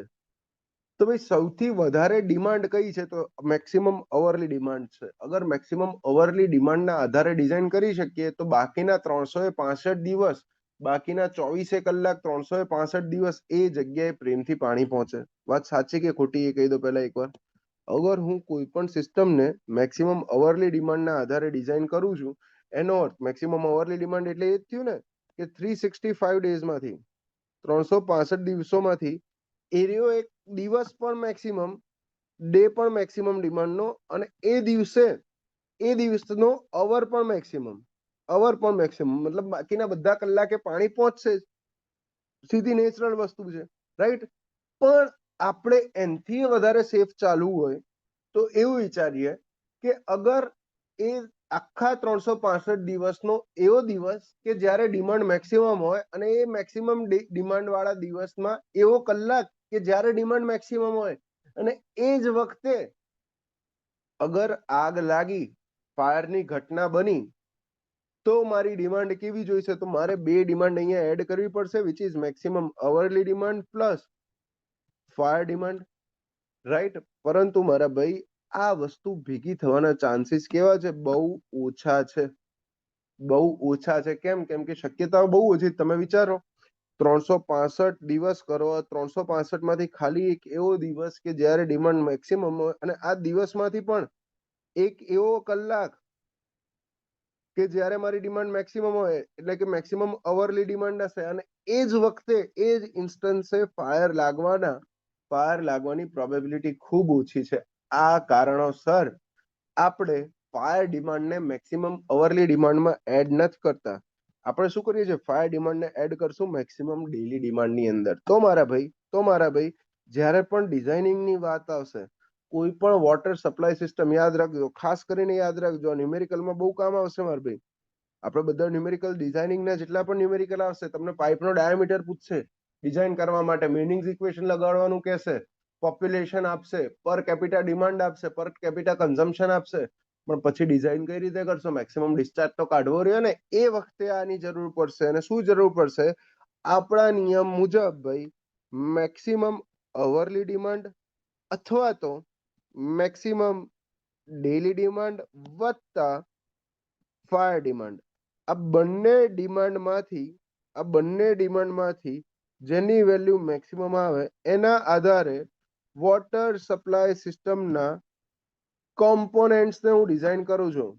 તો ભાઈ સૌથી વધારે ડિમાન્ડ કઈ છે? તો મેક્સિમમ અવરલી ડિમાન્ડ છે. અગર મેક્સિમમ અવરલી ડિમાન્ડના આધારે ડિઝાઇન કરી શકીએ તો બાકીના 365 દિવસ, બાકીના 24 કલાક, 365 દિવસ એ જગ્યાએ પ્રેમથી પાણી પહોંચે. વાત સાચી કે ખોટી એ કહી દો પહેલા એકવાર. અગર હું કોઈ પણ સિસ્ટમને મેક્સિમમ અવરલી ડિમાન્ડના આધારે ડિઝાઇન કરું છું, એનો અર્થ મેક્સિમમ અવરલી ડિમાન્ડ એટલે એ જ થયું ને કે 365 ડેઝમાંથી, 365 દિવસોમાંથી એરિયો એક દિવસ પણ મેક્સિમમ, ડે પણ મેક્સિમમ ડિમાન્ડનો, અને એ દિવસે એ દિવસનો અવર પણ મેક્સિમમ, મતલબ બાકીના બધા કલાકે પાણી પહોંચશે જ, સીધી નેચરલ વસ્તુ છે, રાઈટ. પણ આપણે એનથી વધારે સેફ ચાલવું હોય તો એવું વિચારીએ કે અગર એ આખા 365 દિવસનો એવો દિવસ કે જ્યારે ડિમાન્ડ મેક્સિમમ હોય અને એ મેક્સિમમ ડિમાન્ડ વાળા દિવસમાં એવો કલાક કે જ્યારે ડિમાન્ડ મેક્સિમમ હોય, અને એ જ વખતે અગર આગ લાગી, ફાયરની ઘટના બની, તો મારી ડિમાન્ડ કેવી જોઈશે? તો મારે બે ડિમાન્ડ અહીંયા એડ કરવી પડશે, which is maximum hourly demand plus fire demand, right. પરંતુ મારા ભાઈ આ વસ્તુ ભેગી થવાના ચાન્સીસ કેવા છે? બહુ ઓછા છે, બહુ ઓછા છે. કેમ? કેમ કે શક્યતાઓ બહુ ઓછી. તમે વિચારો 365 દિવસ કરો, 365 માંથી ખાલી એક એવો દિવસ કે જ્યારે ડિમાન્ડ મેક્સિમમ હોય, અને આ દિવસમાંથી પણ એક એવો કલાક કે જ્યારે મારી ડિમાન્ડ મેક્સિમમ હોય, એટલે કે મેક્સિમમ અવરલી ડિમાન્ડ હશે, અને એ જ વખતે એ જ ઇન્સ્ટન્સે ફાયર લાગવાની પ્રોબેબિલિટી ખૂબ ઓછી છે. આ કારણોસર આપણે ફાયર ડિમાન્ડને મેક્સિમમ અવરલી ડિમાન્ડમાં એડ નથી કરતા. આપણે શું કરીએ છીએ? ફાયર ડિમાન્ડને એડ કરશું મેક્સિમમ ડેલી ડિમાન્ડની અંદર. તો મારા ભાઈ જ્યારે પણ ડિઝાઇનિંગની વાત આવશે, કોઈ પણ વોટર સપ્લાય સિસ્ટમ યાદ રાખજો, ખાસ કરીને યાદ રાખજો, ન્યુમેરિકલમાં બહુ કામ આવશે મારા ભાઈ. આપણે બધા ન્યુમેરિકલ ડિઝાઇનિંગના જેટલા પણ ન્યુમેરિકલ આવશે, તમને પાઇપનો ડાયામીટર પૂછશે ડિઝાઇન કરવા માટે, મીનિંગ્સ ઇક્વેશન લગાડવાનું કહેશે, પોપ્યુલેશન આપશે, પર કેપિટા ડિમાન્ડ આપશે, પર કેપિટા કન્ઝમ્પશન આપશે, પણ પછી ડિઝાઇન કઈ રીતે કરશો? મેક્સિમમ ડિસ્ચાર્જ તો કાઢવો રહ્યો ને, એ વખતે આની જરૂર પડશે. અને શું જરૂર પડશે? આપણા નિયમ મુજબ ભાઈ મેક્સિમમ અવરલી ડિમાન્ડ અથવા તો મેક્સિમમ ડેલી ડિમાન્ડ વત્તા ફાયર ડિમાન્ડ. આ બંને ડિમાન્ડમાંથી જેની વેલ્યુ મેક્સિમમ આવે એના આધારે વોટર સપ્લાય સિસ્ટમના કોમ્પોનેન્ટ્સને હું ડિઝાઇન કરું છું.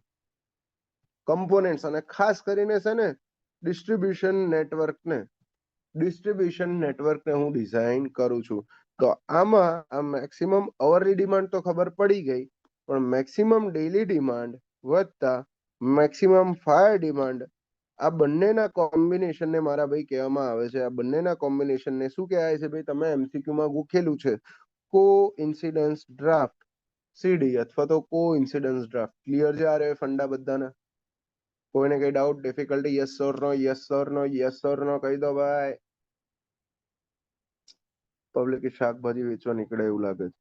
કમ્પોનેન્ટ્સ, અને ખાસ કરીને છે ને ડિસ્ટ્રીબ્યુશન નેટવર્કને હું ડિઝાઇન કરું છું. તો આમાં આ મેક્સિમમ અવરલી ડિમાન્ડ તો ખબર પડી ગઈ, પણ મેક્સિમમ ડેલી ડિમાન્ડ વત્તા મેક્સિમમ ફાયર ડિમાન્ડ, આ બંનેના કોમ્બિનેશનને મારા ભાઈ કહેવામાં આવે છે, આ બંનેના કોમ્બિનેશનને શું કહેવાય છે ભાઈ? તમે એમસીક્યુમાં ગોખેલું છે, કો ઇન્સિડન્સ ડ્રાફ્ટ, સીડી, અથવા તો કો ઇન્સિડન્સ ડ્રાફ્ટ. ક્લિયર છે આ રે ફંડા બધાને? કોઈને કઈ doubt, difficulty? Yes or no, yes or no, yes or no કહી દો ભાઈ. પબ્લિક શાકભાજી વેચવા નીકળે એવું લાગે છે.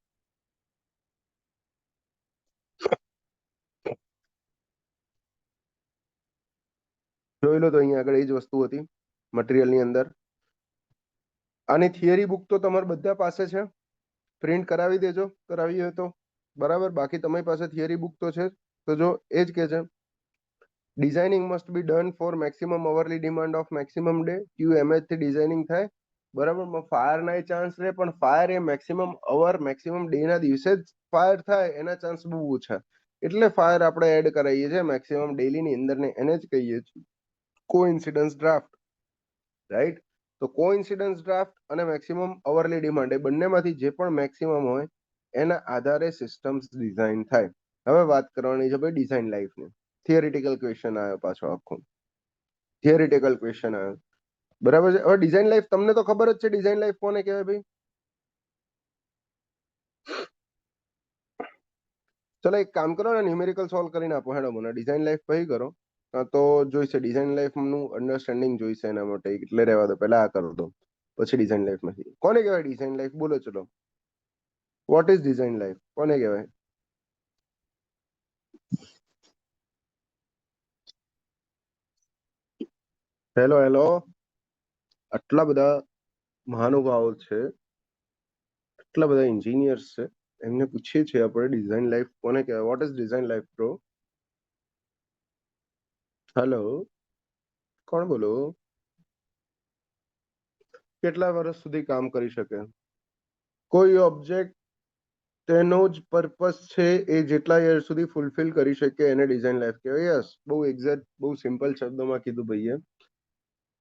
જોઈ લો, તો અહીંયા આગળ એ જ વસ્તુ હતી મટીરિયલની અંદર. આની થિયરી બુક તો તમારા બધા પાસે છે, પ્રિન્ટ કરાવી દેજો, કરાવી હોય તો બરાબર. બાકી તમારી પાસે થિયરી બુક તો છે. તો જો એ જ કે છે, designing must be done for maximum hourly demand of maximum day. QMH થી ડિઝાઇનિંગ થાય, બરાબર. ફાયર ના ચાન્સ રહે, પણ ફાયર એ મેક્સિમમ અવર મેક્સિમમ ડે ના દિવસે જ ફાયર થાય, એના ચાન્સ બહુ ઓછા. એટલે ફાયર આપણે એડ કરાવીએ છીએ મેક્સિમમ ડેલી ની અંદર ને, એને જ કહીએ છીએ કોઇન્સિડન્સ ડ્રાફ્ટ, રાઈટ. તો કોઇન્સિડન્સ ડ્રાફ્ટ અને મેક્સિમમ અવરલી ડિમાન્ડ, એ બંનેમાંથી જે પણ મેક્સિમમ હોય એના આધારે સિસ્ટમ્સ ડિઝાઇન થાય. હવે વાત કરવાની છે ભાઈ ડિઝાઇન લાઈફની. થિયરિટિકલ ક્વેશ્ચન આવ્યો પાછો, આખો થિયરિટિકલ ક્વેશ્ચન આવ્યો, બરાબર છે. હવે ડિઝાઇન લાઈફ તમને તો ખબર જ છે, ડિઝાઇન લાઈફ કોને કહેવાય ભાઈ? ચલો એક કામ કરો ને, ન્યુમેરિકલ સોલ્વ કરીને આપો હેડો મને. ડિઝાઇન લાઈફ પછી કરો તો જોઈશે, ડિઝાઇન લાઈફ નું અન્ડરસ્ટેન્ડિંગ જોઈશે એના માટે, એટલે રહેવા દો, પહેલા આ કરો દો, પછી ડિઝાઇન લાઈફ માંથી કોને કહેવાય ડિઝાઇન લાઈફ? બોલો ચલો, વોટ ઇઝ ડિઝાઇન લાઈફ, કોને કહેવાય? હેલો હેલો, આટલા બધા મહાનુભાવો છે, આટલા બધા એન્જિનિયર્સ છે, એમને પૂછીએ છીએ આપણે ડિઝાઇન લાઈફ કોને કહેવાય? What is design life bro? Hello, કોણ બોલો? કેટલા વર્ષ સુધી કામ કરી શકે કોઈ ઓબ્જેક્ટ? તેનો જ પર્પસ છે એ જેટલા યર સુધી ફૂલફિલ કરી શકે એને ડિઝાઇન લાઈફ કહેવાય. યસ, બહુ એક્ઝેક્ટ, બહુ સિમ્પલ શબ્દોમાં કીધું ભાઈએ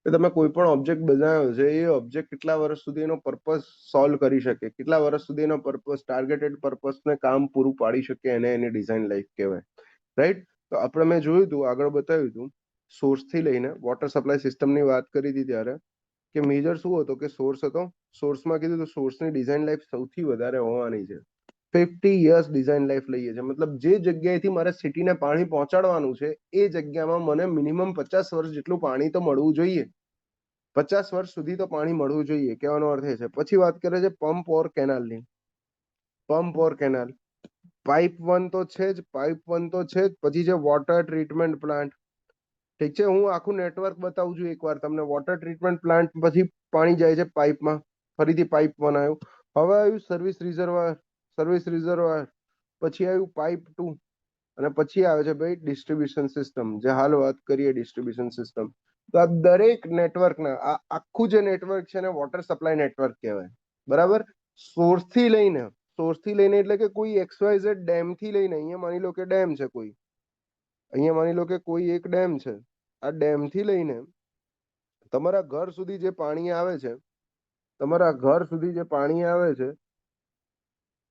કે તમે કોઈ પણ ઓબ્જેક્ટ બનાવ્યો છે, એ ઓબ્જેક્ટ કેટલા વર્ષ સુધી એનો પર્પસ સોલ્વ કરી શકે, કેટલા વર્ષ સુધી એનો પર્પસ, ટાર્ગેટેડ પર્પસને કામ પૂરું પાડી શકે, એને એની ડિઝાઇન લાઈફ કહેવાય. રાઈટ. તો આપણે મેં જોયું હતું, આગળ બતાવ્યું હતું, સોર્સ થી લઈને વોટર સપ્લાય સિસ્ટમની વાત કરી હતી ત્યારે કે મેજર શું હતો કે સોર્સ હતો. સોર્સમાં કીધું તો સોર્સની ડિઝાઇન લાઈફ સૌથી વધારે હોવાની છે. 50 યર્સ ડિઝાઇન લાઈફ લઈએ છે, મતલબ જે જગ્યાએથી મારે સિટીને પાણી પહોંચાડવાનું છે એ જગ્યામાં મને મિનિમમ 50 વર્ષ જેટલું પાણી તો મળવું જોઈએ. 50 વર્ષ સુધી તો પાણી મળવું જોઈએ, કહેવાનો અર્થ એ છે. પછી વાત કરે છે પંપ ઓર કેનાલની. પંપ ઓર કેનાલ, પાઇપ 1 તો છે જ, પાઇપ 1 તો છે જ. પછી છે વોટર ટ્રીટમેન્ટ પ્લાન્ટ. ઠીક છે, હું આખું નેટવર્ક બતાવું છું એકવાર તમને. વોટર ટ્રીટમેન્ટ પ્લાન્ટ પછી પાણી જાય છે પાઇપમાં, ફરીથી પાઇપ 1 આવ્યું. હવે આવ્યું સર્વિસ રિઝર્વર. સર્વિસ રિઝર્વર પછી આવ્યું પાઇપ 2 અને પછી આવે છે ભાઈ ડિસ્ટ્રીબ્યુશન સિસ્ટમ, જે હાલ વાત કરીએ ડિસ્ટ્રીબ્યુશન સિસ્ટમ. તો આ દરેક નેટવર્કના, આ આખું જે નેટવર્ક છે ને વોટર સપ્લાય નેટવર્ક કહેવાય. બરાબર. સોર્સથી લઈને એટલે કે કોઈ XYZ ડેમ થી લઈને, અહીંયા માની લો કે ડેમ છે કોઈ, અહીંયા માની લો કે કોઈ એક ડેમ છે. આ ડેમ થી લઈને તમારા ઘર સુધી જે પાણી આવે છે, તમારા ઘર સુધી જે પાણી આવે છે,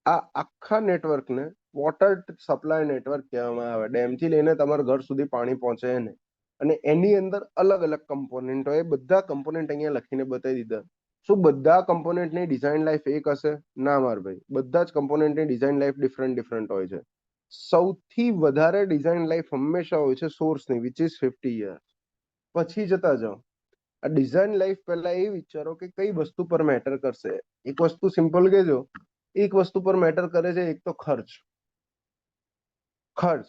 આ આખા નેટવર્કને વોટર સપ્લાય નેટવર્ક કહેવામાં આવે. ડેમ થી લઈને તમારા ઘર સુધી પાણી પહોંચે એને. અને એની અંદર અલગ અલગ કમ્પોનેન્ટ હોય. બધા કમ્પોનેન્ટ અહીંયા લખીને બતાવી દીધા. શું બધા કમ્પોનેન્ટની ડિઝાઇન લાઈફ એક હશે? ના માર ભાઈ, બધા જ કમ્પોનેન્ટની ડિઝાઇન લાઈફ ડિફરન્ટ ડિફરન્ટ હોય છે. સૌથી વધારે ડિઝાઇન લાઈફ હંમેશા હોય છે સોર્સની, વિચ ઇઝ 50 યર્સ. પછી જતા જાઓ, આ ડિઝાઇન લાઈફ પહેલા એ વિચારો કે કઈ વસ્તુ પર મેટર કરશે. એક વસ્તુ સિમ્પલ કહેજો, એક વસ્તુ પર મેટર કરે છે, એક તો ખર્ચ. ખર્ચ,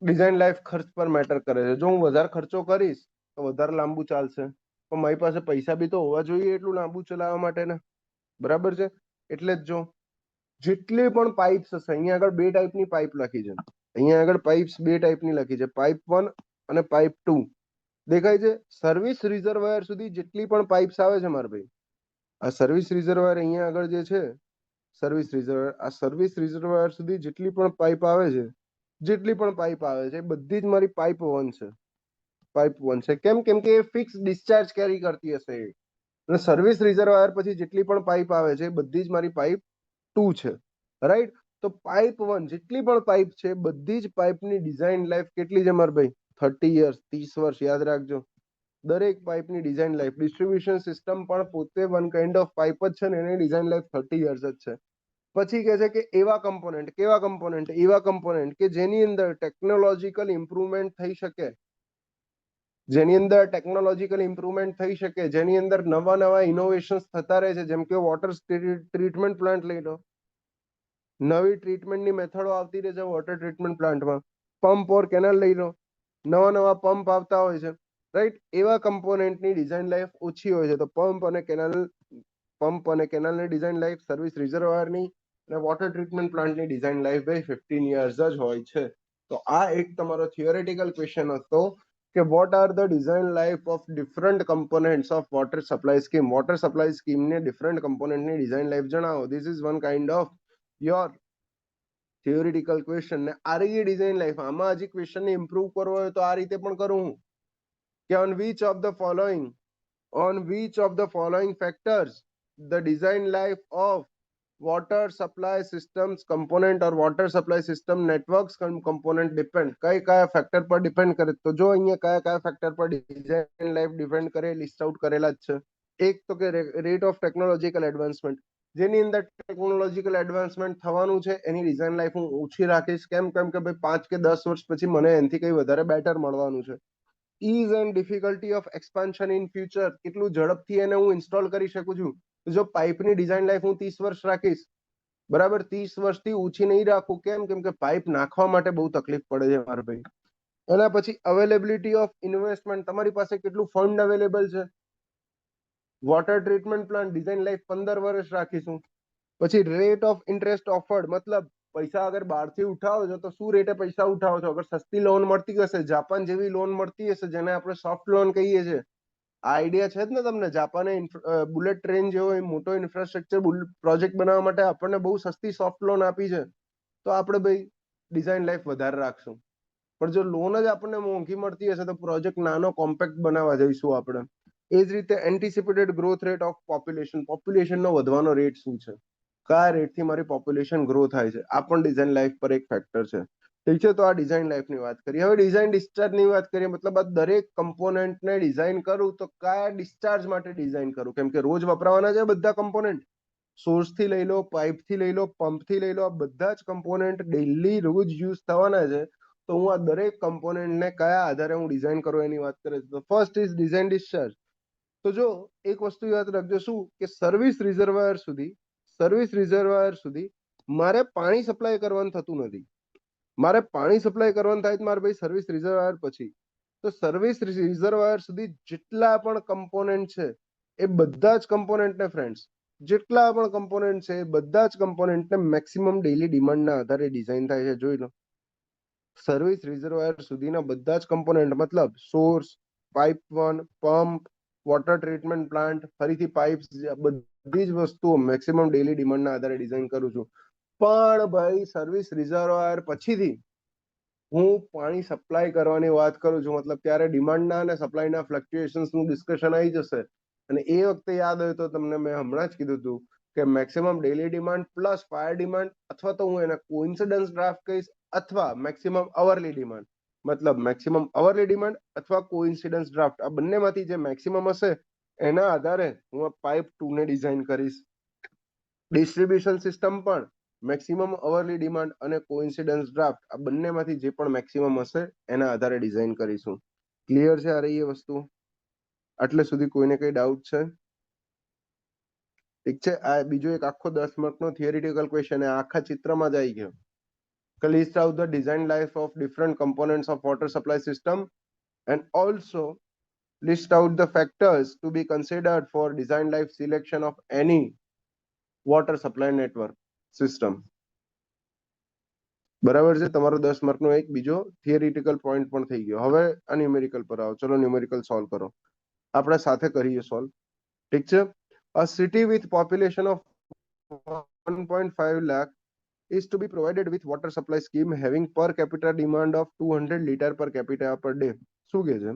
ડિઝાઇન લાઈફ ખર્ચ પર મેટર કરે છે. જો હું વધારે ખર્ચો કરીશ તો વધારે લાંબુ ચાલશે, પણ મારી પાસે પૈસા બી તો હોવા જોઈએ એટલું લાંબુ ચલાવવા માટે ને. બરાબર છે. એટલે જ જો જેટલી પણ પાઇપ્સ હશે, અહીંયા આગળ બે ટાઈપની પાઇપ લખી છે. અહીંયા આગળ પાઇપ્સ બે ટાઈપની લખી છે, પાઇપ 1 અને પાઇપ 2. દેખાય છે? સર્વિસ રિઝર્વાયર સુધી જેટલી પણ પાઇપ્સ આવે છે મારા ભાઈ, આ સર્વિસ રિઝર્વાયર અહીંયા આગળ જે છે, સર્વિસ રિઝર્વાયર, આ સર્વિસ રિઝર્વાયર સુધી જેટલી પણ પાઇપ આવે છે, જેટલી પણ પાઇપ આવે છે, બધી જ મારી પાઇપ 1 છે. પાઇપ 1 છે. કેમ? કેમ કે એ ફિક્સ ડિસ્ચાર્જ કેરી કરતી હશે એ. અને સર્વિસ રિઝર્વાયર પછી જેટલી પણ પાઇપ આવે છે, બધી જ મારી પાઇપ 2 છે. રાઈટ. તો પાઇપ 1 જેટલી પણ પાઇપ છે, બધી જ પાઇપની ડિઝાઇન લાઈફ કેટલી છે મારા ભાઈ? 30 યર્સ, 30 વર્ષ. યાદ રાખજો, દરેક પાઇપની ડિઝાઇન લાઈફ. ડિસ્ટ્રીબ્યુશન સિસ્ટમ પણ પોતે વન કાઇન્ડ ઓફ પાઇપ જ છે ને, એની ડિઝાઇન લાઈફ 30 યર્સ જ છે. પછી કહે છે કે એવા કમ્પોનેન્ટ, કેવા કમ્પોનેન્ટ? એવા કમ્પોનેન્ટ કે જેની અંદર ટેકનોલોજીકલ ઇમ્પ્રુવમેન્ટ થઈ શકે, જેની અંદર ટેકનોલોજીકલ ઇમ્પ્રુવમેન્ટ થઈ શકે, જેની અંદર નવા નવા ઇનોવેશન્સ થતા રહે છે. જેમ કે વોટર ટ્રીટમેન્ટ પ્લાન્ટ લઈ લો, નવી ટ્રીટમેન્ટની મેથડો આવતી રહે છે વોટર ટ્રીટમેન્ટ પ્લાન્ટમાં. પંપ ઓર કેનાલ લઈ લો, નવા નવા પંપ આવતા હોય છે. રાઈટ. એવા કમ્પોનેન્ટની ડિઝાઇન લાઈફ ઓછી હોય છે. તો પંપ અને કેનાલની ડિઝાઇન લાઈફ, સર્વિસ રિઝર્વાયરની અને વોટર ટ્રીટમેન્ટ પ્લાન્ટની ડિઝાઇન લાઈફ ભાઈ 15 યર્સ જ હોય છે. તો આ એક તમારો થિયોરેટિકલ ક્વેશ્ચન હતો કે what are the design life of different components of water supply scheme. Water supply સ્કીમને ડિફરન્ટ કમ્પોનેન્ટની ડિઝાઇન લાઈફ જણાવો. This is one kind of your theoretical question. ને આ રહી ડિઝાઇન લાઈફ. આમાં હજી ક્વેશ્ચનને ઇમ્પ્રૂવ કરવો હોય તો આ રીતે પણ કરું હું કે on which of the following factors the design life of water supply systems component or water supply system networks component depend. કયા ફેક્ટર પર ડિપેન્ડ કરે? તો જો અહીંયા કયા ફેક્ટર પર ડિઝાઇન લાઈફ ડિપેન્ડ કરે, લિસ્ટ આઉટ કરેલા જ છે. એક તો કે રેટ ઓફ ટેકનોલોજીકલ એડવાન્સમેન્ટ, જેની અંદર ટેકનોલોજીકલ એડવાન્સમેન્ટ થવાનું છે એની ડિઝાઇન લાઈફ હું ઓછી રાખીશ. કેમ? કેમ કે ભાઈ 5 કે 10 વર્ષ પછી મને એનાથી કઈ વધારે બેટર મળવાનું છે. ease and difficulty of expansion in future, કેટલું ઝડપથી એને હું ઇન્સ્ટોલ કરી શકું છું. જો પાઇપની ડિઝાઇન લાઈફ હું 30 વર્ષ રાખીશ, બરાબર, 30 વર્ષથી ઓછી નહીં રાખું. કેમ? કેમ કે પાઇપ નાખવા માટે બહુ તકલીફ પડે છે મારા ભાઈ. એના પછી અવેલેબિલિટી ઓફ ઇન્વેસ્ટમેન્ટ, તમારી પાસે કેટલું ફંડ અવેલેબલ છે. Water treatment plant design life 15 વર્ષ રાખીશું. પછી રેટ ઓફ ઇન્ટરેસ્ટ ઓફર્ડ, મતલબ પૈસા અગર બહારથી ઉઠાવો છો તો શું રેટે પૈસા ઉઠાવો છો? અગર સસ્તી લોન મળતી હશે, જાપાન જેવી લોન મળતી હશે, જેને આપણે સોફ્ટ લોન કહીએ છીએ, આઈડિયા છે જ ને તમને? જાપાને બુલેટ ટ્રેન જેવો મોટો ઇન્ફ્રાસ્ટ્રક્ચર પ્રોજેક્ટ બનાવવા માટે આપણને બહુ સસ્તી સોફ્ટ લોન આપી છે. તો આપણે ભાઈ ડિઝાઇન લાઈફ વધારે રાખશું. પણ જો લોન જ આપણને મોંઘી મળતી હશે તો પ્રોજેક્ટ નાનો કોમ્પેક્ટ બનાવવા જઈશું આપણે. એ જ રીતે એન્ટિસિપેટેડ ગ્રોથ રેટ ઓફ પોપ્યુલેશન, પોપ્યુલેશનનો વધવાનો રેટ શું છે, કયા રેટથી મારી પોપ્યુલેશન ગ્રો થાય છે, આ પણ ડિઝાઇન લાઈફ પર એક ફેક્ટર છે. ઠીક છે, તો આ ડિઝાઇન લાઈફની વાત કરીએ. હવે ડિઝાઇન ડિસ્ચાર્જની વાત કરીએ, મતલબ આ દરેક કમ્પોનન્ટને ડિઝાઇન કરું તો કયા ડિસ્ચાર્જ માટે ડિઝાઇન કરું, કેમ કે રોજ વપરાવાના છે બધા કમ્પોનન્ટ. સોર્સથી લઈ લો, પાઇપથી લઈ લો, પંપથી લઈ લો, આ બધા જ કમ્પોનન્ટ ડેઈલી રોજ યુઝ થવાના છે. તો હું આ દરેક કમ્પોનન્ટને કયા આધારે હું ડિઝાઇન કરું એની વાત કરીશ. તો ફર્સ્ટ ઇઝ ડિઝાઇન ડિસ્ચાર્જ. તો જો એક વસ્તુ યાદ રાખજો, શું કે સર્વિસ રિઝર્વાયર સુધી મારે પાણી સપ્લાય કરવાનું થતું નથી. મારે પાણી સપ્લાય કરવાનું થાય મારે ભાઈ સર્વિસ રિઝર્વાયર પછી. તો સર્વિસ રિઝર્વાયર સુધી જેટલા પણ કમ્પોનન્ટ છે એ બધા જ કમ્પોનન્ટને ફ્રેન્ડ્સ, જેટલા પણ કમ્પોનન્ટ છે એ બધા જ કમ્પોનન્ટને મેક્સિમમ ડેઈલી ડિમાન્ડના આધારે ડિઝાઇન થાય છે. જોઈ લો, સર્વિસ રિઝર્વાયર સુધીના બધા જ કમ્પોનન્ટ, મતલબ source, pipe 1, pump, water treatment plant, ફરીથી પાઇપ્સ, બધી જ વસ્તુઓ મેક્સિમમ ડેઈલી ડિમાન્ડના આધારે ડિઝાઇન કરું છું. પણ ભાઈ સર્વિસ રિઝર્વાયર પછીથી હું પાણી સપ્લાય કરવાની વાત કરું છું, મતલબ ત્યારે ડિમાન્ડના અને સપ્લાયના ફ્લક્ચ્યુએશન્સનું ડિસ્કશન આવી જશે. અને એ વખતે યાદ હોય તો તમને મેં હમણાં જ કીધું હતું કે maximum daily demand plus fire demand, અથવા તો હું એને કોઇન્સિડન્સ ડ્રાફ્ટ કહીશ, અથવા મેક્સિમમ અવરલી ડિમાન્ડ. મતલબ મેક્સિમમ અવરલી ડિમાન્ડ અથવા કોઇન્સિડન્સ ડ્રાફ્ટ, આ બંનેમાંથી જે મેક્સિમમ હશે એના આધારે હું આ પાઇપ 2 ને ડિઝાઇન કરીશ. ડિસ્ટ્રીબ્યુશન સિસ્ટમ પણ મેક્સિમમ અવરલી ડિમાન્ડ અને કોઇન્સિડન્સ ડ્રાફ્ટ, આ બંનેમાંથી જે પણ મેક્સિમમ હશે એના આધારે ડિઝાઇન કરીશું. ક્લિયર છે આ રહી એ વસ્તુ? આટલે સુધી કોઈને કઈ ડાઉટ છે? ઠીક છે, આ બીજો એક આખો 10 માર્કનો થિયરિટિકલ ક્વેશ્ચન આખા ચિત્રમાં જ આવી ગયો. List out the design life of different components of water supply system and also list out the factors to be considered for design life selection of any water supply network system. બરાબર છે, તમારો 10 માર્કનો એક બીજો theoretical point પણ થઈ ગયો. હવે આ ન્યુમેરિકલ પર આવો, ચલો ન્યુમેરિકલ સોલ્વ કરો. આપણે સાથે કરીએ સોલ્વ. ઠીક છે, a city with population of 1.5 lakh is to be provided with water supply scheme having per capita demand of 200 liter per capita per day. શું કહે છે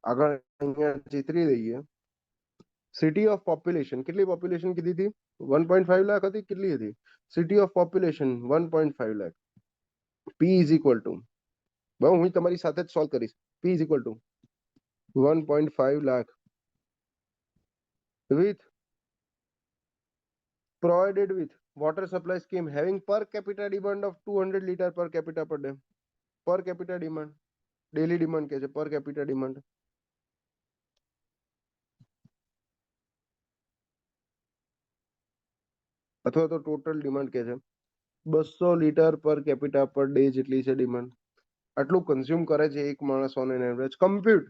આગળ અહીંયા ચિતરી દઈએ. સિટી ઓફ પોપ્યુલેશન, કેટલી પોપ્યુલેશન કીધી હતી? 1.5 લાખ હતી. કેટલી હતી? City of population 1.5 lakh. P is equal to, બહુ હું તમારી સાથે જ સોલ્વ કરીશ. P is equal to 1.5 lakh with provided with water supply scheme having per capita demand of 200 liter per capita per day. Per capita demand, daily demand કે છે, per capita demand. અથવા તો ટોટલ ડિમાન્ડ કે છે 200 litre પર capita per day જેટલી છે demand. આટલું કન્ઝ્યુમ કરે છે એક માણસ ઓન એન એવરેજ. કમ્પ્યુટ,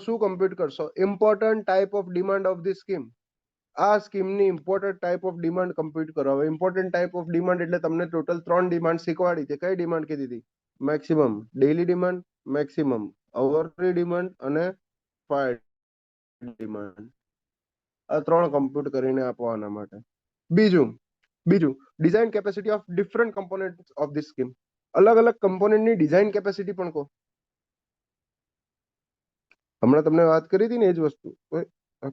શું કમ્પ્યુટ કરશો? Important type of demand of the scheme. આ સ્કીમની important type of demand compute કરો. હવે ઇમ્પોર્ટન્ટ ટાઈપ ઓફ ડિમાન્ડ એટલે તમને ટોટલ 3 ડિમાન્ડ શીખવાડી હતી. કઈ ડિમાન્ડ કીધી હતી? Maximum daily demand, maximum hourly demand અને ફાયર ડિમાન્ડ. આ 3 કમ્પ્યુટ કરીને આપો આના માટે. બીજું design capacity of different component of this scheme. અલગ અલગ કમ્પોનન્ટની ડિઝાઇન કેપેસિટી પણ કહો. હમણાં તમને વાત કરી હતી ને એ જ વસ્તુ.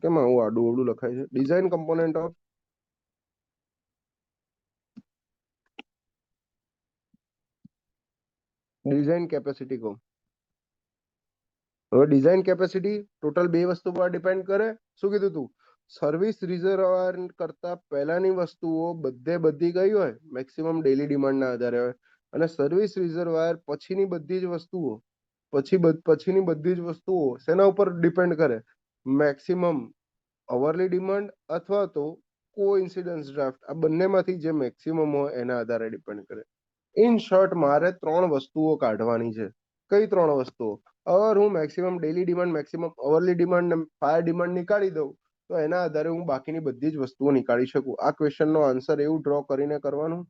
કેમ આવું આડું અવડું લખાય છે? Design component of design capacity કહો. હવે ડિઝાઇન કેપેસિટી ટોટલ બે વસ્તુ પર ડિપેન્ડ કરે. શું કીધું તું? સર્વિસ રિઝર્વાયર કરતા પહેલાની વસ્તુઓ બધી કઈ હોય? મેક્સિમમ ડેઈલી ડિમાન્ડના આધારે હોય. અને સર્વિસ રિઝર્વાયર પછીની બધી જ વસ્તુઓ પછીની બધી જ વસ્તુઓ શેના ઉપર ડિપેન્ડ કરે? મેક્સિમમ અવરલી ડિમાન્ડ અથવા તો કોઇન્સિડન્સ ડ્રાફ્ટ. આ બંનેમાંથી જે મેક્સિમમ હોય એના આધારે ડિપેન્ડ કરે. ઇન શોર્ટ, મારે 3 વસ્તુઓ કાઢવાની છે. કઈ 3 વસ્તુઓ? અગર હું maximum daily demand, maximum hourly demand ને ફાયર ડિમાન્ડ નીકાળી દઉં તો એના આધારે હું બાકીની બધી જ વસ્તુઓ નીકાળી શકું. આ ક્વેશ્ચનનો આન્સર એવું ડ્રો કરીને કરવાનું.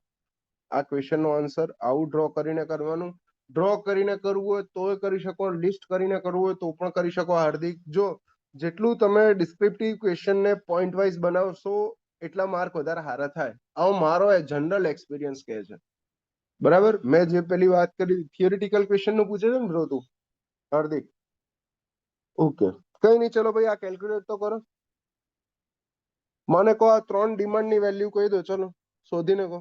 આ ક્વેશ્ચનનો આન્સર આવું ડ્રો કરીને કરવાનું. ડ્રો કરીને કરવું હોય તોય કરી શકો, લિસ્ટ કરીને કરવું હોય તો પણ કરી શકો. હાર્દિક, જો જેટલું તમે ડિસ્ક્રિપ્ટિવ ક્વેશ્ચનને પોઈન્ટ વાઇઝ બનાવશો એટલા માર્ક વધારે સારા થાય. આવો મારો જનરલ એક્સપિરિયન્સ કહે છે. બરાબર, મેં જે પેલી વાત કરી થિયોરિટિકલ ક્વેશ્ચન નું પૂછે છે ને બ્રો તું હાર્દિક? ઓકે, કઈ નહીં, ચલો ભાઈ આ કેલ્ક્યુલેટ તો કરો. મને કહો આ 3 ડિમાન્ડ ની વેલ્યુ કહી દો, ચલો શોધીને કહો.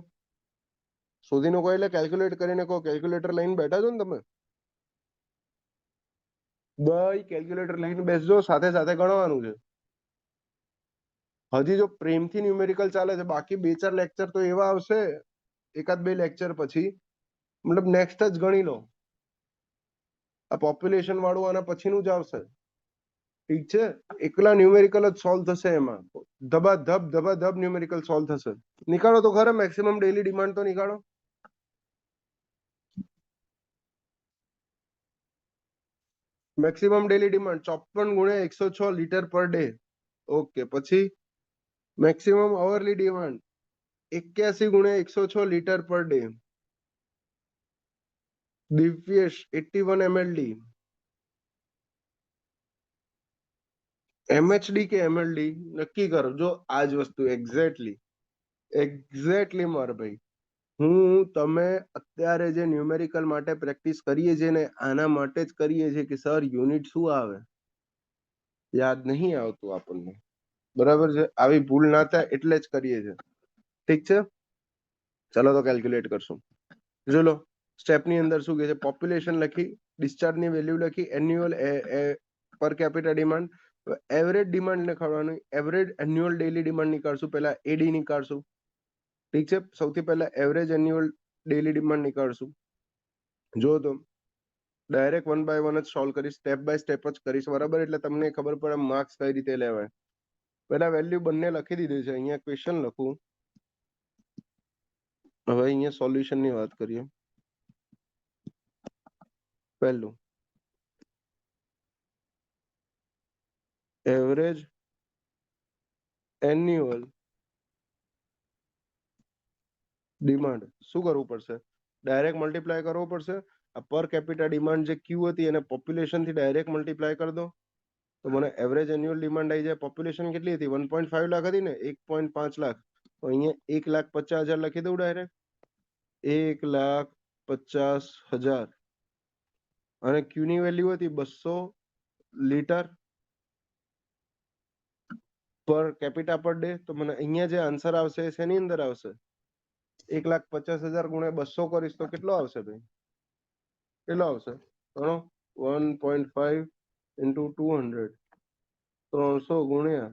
શોધીને કહો એટલે કેલ્ક્યુલેટ કરીને કહો. કેલ્ક્યુલેટર લઈને બેઠા છો ને તમે? ભાઈ કેલ્ક્યુલેટર લઈને બેસજો, સાથે સાથે ગણવાનું છે. હજી જો પ્રેમથી ન્યુમેરિકલ ચાલે છે, બાકી 2-4 લેક્ચર તો એવા આવશે, એકાદ 2 લેક્ચર પછી મતલબ નેક્સ્ટ જ ગણી લો. આ પોપ્યુલેશન વાળું આના પછીનું જ આવશે. ઠીક છે, એકલા ન્યુમેરિકલ જ સોલ્વ થશે એમાં. ધબાધબ ન્યુમેરિકલ સોલ્વ થશે. નીકાળો તો ખરા મેક્સિમમ ડેઈલી ડિમાન્ડ તો નીકાળો. Maximum daily demand 54 × 106 litre per day. Okay, પછી maximum hourly demand 81 × 106 litre per day. Divyesh 81 mld. MHD કે MLD નક્કી કરો. જો આ જ વસ્તુ એક્ઝેક્ટલી મારા ભાઈ, હું તમે અત્યારે જે ન્યુમેરિકલ માટે પ્રેક્ટિસ કરીએ છીએ ને, આના માટે જ કરીએ છીએ કે સર યુનિટ શું આવે, યાદ નહીં આવતું આપણને. બરાબર છે, આવી ભૂલ ના થાય એટલે જ કરીએ છીએ. ઠીક છે, ચલો તો કેલ્ક્યુલેટ કરશું. જો લો, સ્ટેપની અંદર શું કહે છે, પોપ્યુલેશન લખી, ડિસ્ચાર્જની વેલ્યુ લખી, annual per capita demand, average demand લખવાનું. એવરેજ એન્યુઅલ ડેઈલી ડિમાન્ડ નીકાળશું. પહેલા એડી નીકાળશું. ઠીક છે, સૌથી પહેલા એવરેજ એન્યુઅલ ડેઈલી ડિમાન્ડ નીકાળશું. જો તો ડાયરેક્ટ 1 by 1 જ સોલ્વ કરીશ, સ્ટેપ બાય સ્ટેપ જ કરીશ. બરાબર, એટલે તમને ખબર પડે માર્ક્સ કઈ રીતે લેવાય. પહેલા વેલ્યુ બંને લખી દીધી છે. અહીંયા ક્વેશ્ચન લખું. હવે અહીંયા સોલ્યુશન ની વાત કરીએ. પહેલું એવરેજ એન્યુઅલ ડિમાન્ડ શું કરવું પડશે? ડાયરેક્ટ મલ્ટીપ્લાય કરવો પડશે. આ પર કેપિટા ડિમાન્ડ જે ક્યુ હતી એને પોપ્યુલેશન થી ડાયરેક્ટ મલ્ટીપ્લાય કરી દો તો મને એવરેજ એન્યુઅલ ડિમાન્ડ આવી જાય. પોપ્યુલેશન કેટલી હતી? 1.5 લાખ હતી ને, 1.5 લાખ. તો અહીંયા 1,50,000 લખી દઉં ડાયરેક્ટ. 1,50,000 અને ક્યુ ની વેલ્યુ હતી 200 લીટર પર કેપિટા પર ડે. તો મને અહીંયા જે આન્સર આવશે શેની અંદર આવશે? 1,50,000 × 200 કરીશ તો કેટલો આવશે ભાઈ? કેટલો આવશે? 1.5 × 200, 300 ગુણ્યા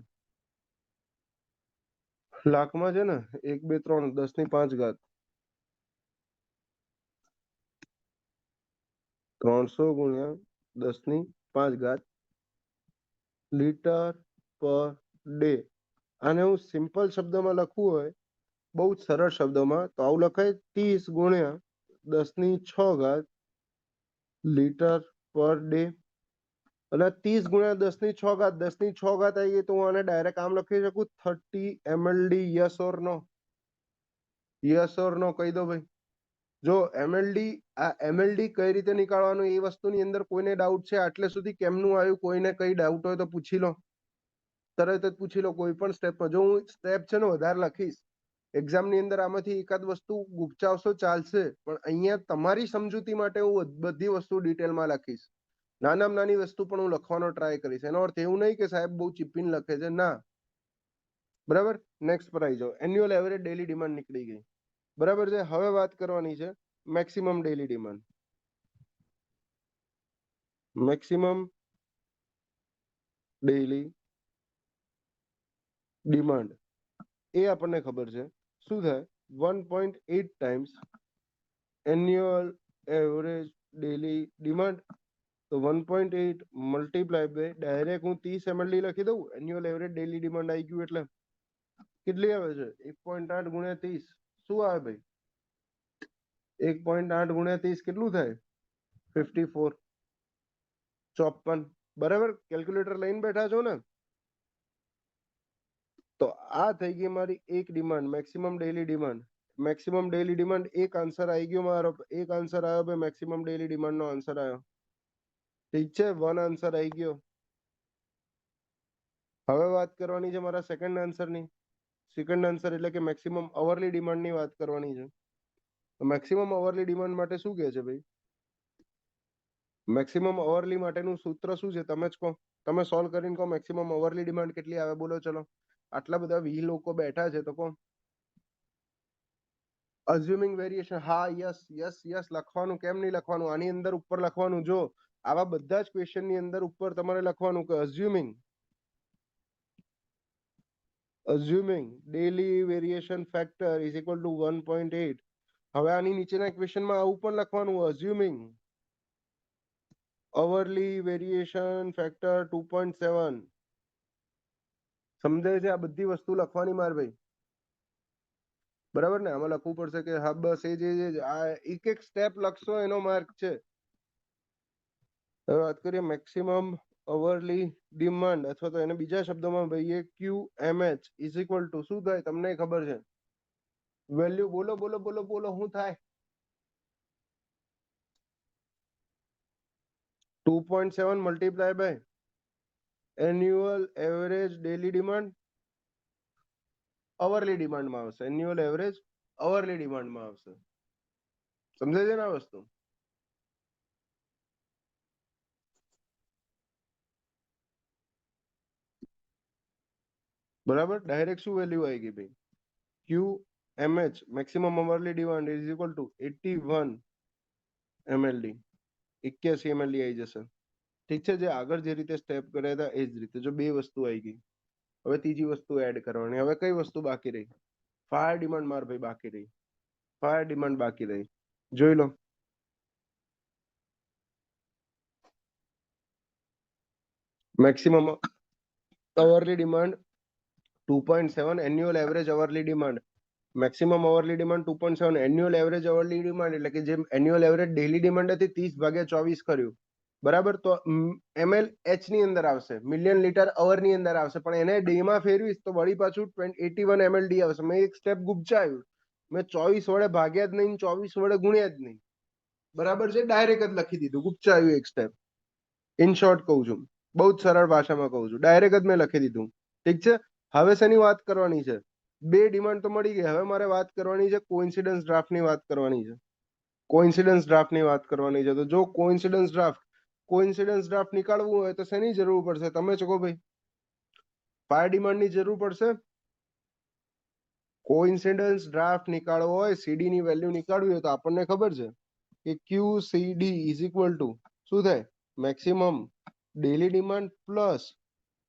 લાખમાં છે ને, 1 2 3 10⁵ 300 ગુણ્યા 10⁵ લીટર પર ડે. આને હું સિમ્પલ શબ્દમાં લખવું હોય, બહુ જ સરળ શબ્દમાં, તો આવું લખાય 30 ગુણ્યા 10⁶ લીટર પર ડે. અને 30 ગુણ્યા 10⁶ 10⁶ આવી ગઈ તો હું આને ડાયરેક્ટ આમ લખી શકું, 30 mld. Yes or no? Yes or no કહી દો ભાઈ. જો એમએલડી, આ એમએલડી કઈ રીતે નીકાળવાનું એ વસ્તુની અંદર કોઈને ડાઉટ છે? આટલે સુધી કેમનું આવ્યું? કોઈને કઈ ડાઉટ હોય તો પૂછી લો, તરત જ પૂછી લો કોઈ પણ સ્ટેપમાં. જો હું સ્ટેપ છે ને વધારે લખીશ, એક્ઝામની અંદર આમાંથી એકાદ વસ્તુ ગુપચાવશો ચાલશે, પણ અહીંયા તમારી સમજૂતી માટે હું બધી વસ્તુ ડિટેલમાં લખીશ. નાનામાં નાની વસ્તુ પણ હું લખવાનો ટ્રાય કરીશ. એનો અર્થ એવું નહીં કે સાહેબ બહુ ચીપીને લખે છે, ના. બરાબર, નેક્સ્ટ પર આવી જાઓ. એન્યુઅલ એવરેજ ડેલી ડિમાન્ડ નીકળી ગઈ. બરાબર છે, હવે વાત કરવાની છે maximum daily demand. Maximum daily demand એ આપણને ખબર છે શું થાય? 1.8 times annual average daily demand. તો 1.8 મલ્ટીપ્લાય બાય ડાયરેક્ટ હું 30 mld લખી દઉં. એન્યુઅલ એવરેજ ડેલી ડિમાન્ડ આવી ગયું એટલે કેટલી આવે છે? 1.8 × 30 શું આવે ભાઈ? 1.8 × 30 કેટલું થાય? 54. 54. બરાબર, કેલ્ક્યુલેટર લઈને બેઠા છો ને? તો આ થઈ ગઈ મારી એક demand, maximum daily demand. Maximum daily demand એક આન્સર આવી ગયો મારો. એક આન્સર આવ્યો ભાઈ, મેક્સિમમ ડેલી ડિમાન્ડ નો આન્સર આવ્યો. ઠીક છે, 1 આન્સર આવી ગયો. હવે વાત કરવાની છે મારા સેકન્ડ આન્સરની. સેકન્ડ આન્સર એટલે કે મેક્સિમમ અવરલી ડિમાન્ડ ની વાત કરવાની છે. મેક્સિમમ અવરલી ડિમાન્ડ માટે શું કહે છે ભાઈ? મેક્સિમમ અવરલી માટેનું સૂત્ર શું છે? તમે જ કહો, તમે સોલ્વ કરીને કહો. મેક્સિમમ અવરલી ડિમાન્ડ કેટલી આવે? બોલો ચલો. આટલા બધા 20 લોકો બેઠા છે તો કહો. અઝ્યુમિંગ વેરિએશન, હા યસ યસ યસ લખવાનું, કેમ નહીં લખવાનું, આની અંદર ઉપર લખવાનું. જો આવા બધા જ ક્વેશ્ચન ની અંદર ઉપર તમારે લખવાનું કે assuming daily variation factor is equal to 1.8. હવે આની નીચેના ક્વેશ્ચનમાં આવું પણ લખવાનું, અઝ્યુમિંગ અવરલી વેરિએશન ફેક્ટર 2.7. સમજાય છે? આ બધી વસ્તુ લખવાની માર ભાઈ, બરાબર ને? આમાં લખવું પડશે કે હા બસ એ જે આ એક એક સ્ટેપ લખશો એનો માર્ક છે. હવે વાત કરીએ મેક્સિમમ અવરલી ડિમાન્ડ, અથવા તો એને બીજા શબ્દોમાં ભાઈએ QMH ઇઝ ઇક્વલ ટુ શું થાય તમને ખબર છે? વેલ્યુ બોલો બોલો બોલો બોલો, શું થાય? 2.7 multiply by annual average daily demand, hourly ડિમાન્ડમાં આવશે. એન્યુઅલ એવરેજ અવરલી ડિમાન્ડમાં આવશે. સમજાય છે ને આ વસ્તુ? બરાબર. ડાયરેક્ટ શું વેલ્યુ આવી ગઈ ભાઈ? QMH maximum hourly demand is equal two 81 mld, 81 mld આવી જશે. ઠીક છે? જે આગળ જે રીતે સ્ટેપ કર્યા હતા એ જ રીતે. જો બે વસ્તુ આવી ગઈ, હવે ત્રીજી વસ્તુ એડ કરવાની. હવે કઈ વસ્તુ બાકી રહી? ફાયર ડિમાન્ડ માર ભાઈ બાકી રહી. ફાયર ડિમાન્ડ બાકી રહી. જોઈ લો. Maximum hourly demand 2.7, annual average hourly demand, maximum hourly demand 2.7, annual average hourly demand એટલે કે જે એન્યુઅલ એવરેજ ડેલી ડિમાન્ડ હતી 30/24 કર્યું, બરાબર? તો ml h ની અંદર આવશે, મિલિયન લીટર અવર ની અંદર આવશે, પણ એને ડે માં ફેરવીશ તો વળી પાછું 81 mld આવશે. મેં એક સ્ટેપ ગુપચાવ્યું, મેં 24 વડે ભાગ્યા જ નહીં, 24 વડે ગુણ્યા જ નહીં, બરાબર છે? ડાયરેક્ટ જ લખી દીધું, ગુપચાવ્યું એક સ્ટેપ. ઇન શોર્ટ કહું છું, બહુ જ સરળ ભાષામાં કહું છું, ડાયરેક્ટ જ મેં લખી દીધું. ઠીક છે? હવે શેની વાત કરવાની છે? બે ડિમાન્ડ તો મળી ગઈ. હવે મારે વાત કરવાની છે કોઇન્સિડન્સ ડ્રાફ્ટની વાત કરવાની છે. કોઇન્સિડન્સ ડ્રાફ્ટની વાત કરવાની છે. તો જો કોઇન્સિડન્સ ડ્રાફ્ટ નીકાળવું હોય તો શેની જરૂર પડશે? તમે કહો ભાઈ. ફાયર ડિમાન્ડની જરૂર પડશે. કોઇન્સિડન્સ ડ્રાફ્ટ નીકાળવો હોય, સીડી ની વેલ્યુ નીકાળવી હોય તો આપણને ખબર છે કે QCD ઇઝ ઇક્વલ ટુ શું થાય? Maximum daily demand plus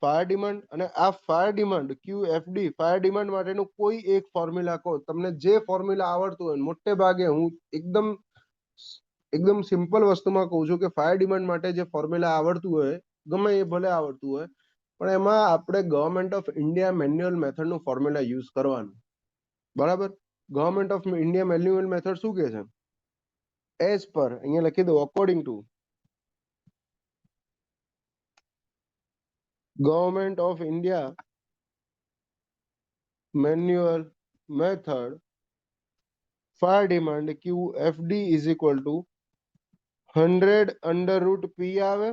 fire demand. અને આ fire demand QFD, fire demand માટેનું કોઈ એક ફોર્મ્યુલા કહો, તમને જે ફોર્મ્યુલા આવડતું હોય. મોટે ભાગે હું એકદમ સિમ્પલ વસ્તુમાં કહું છું કે ફાયર ડિમાન્ડ માટે જે ફોર્મ્યુલા આવડતું હોય, ગમે એ ભલે આવડતું હોય, પણ એમાં આપણે ગવર્મેન્ટ ઓફ ઇન્ડિયા મેન્યુઅલ મેથડનું ફોર્મ્યુલા યુઝ કરવાનું, બરાબર? Government of India manual method શું કહે છે? એઝ પર, અહીંયા લખી દો, according to government of India manual method, fire demand QFD is equal to 100 under root p આવે,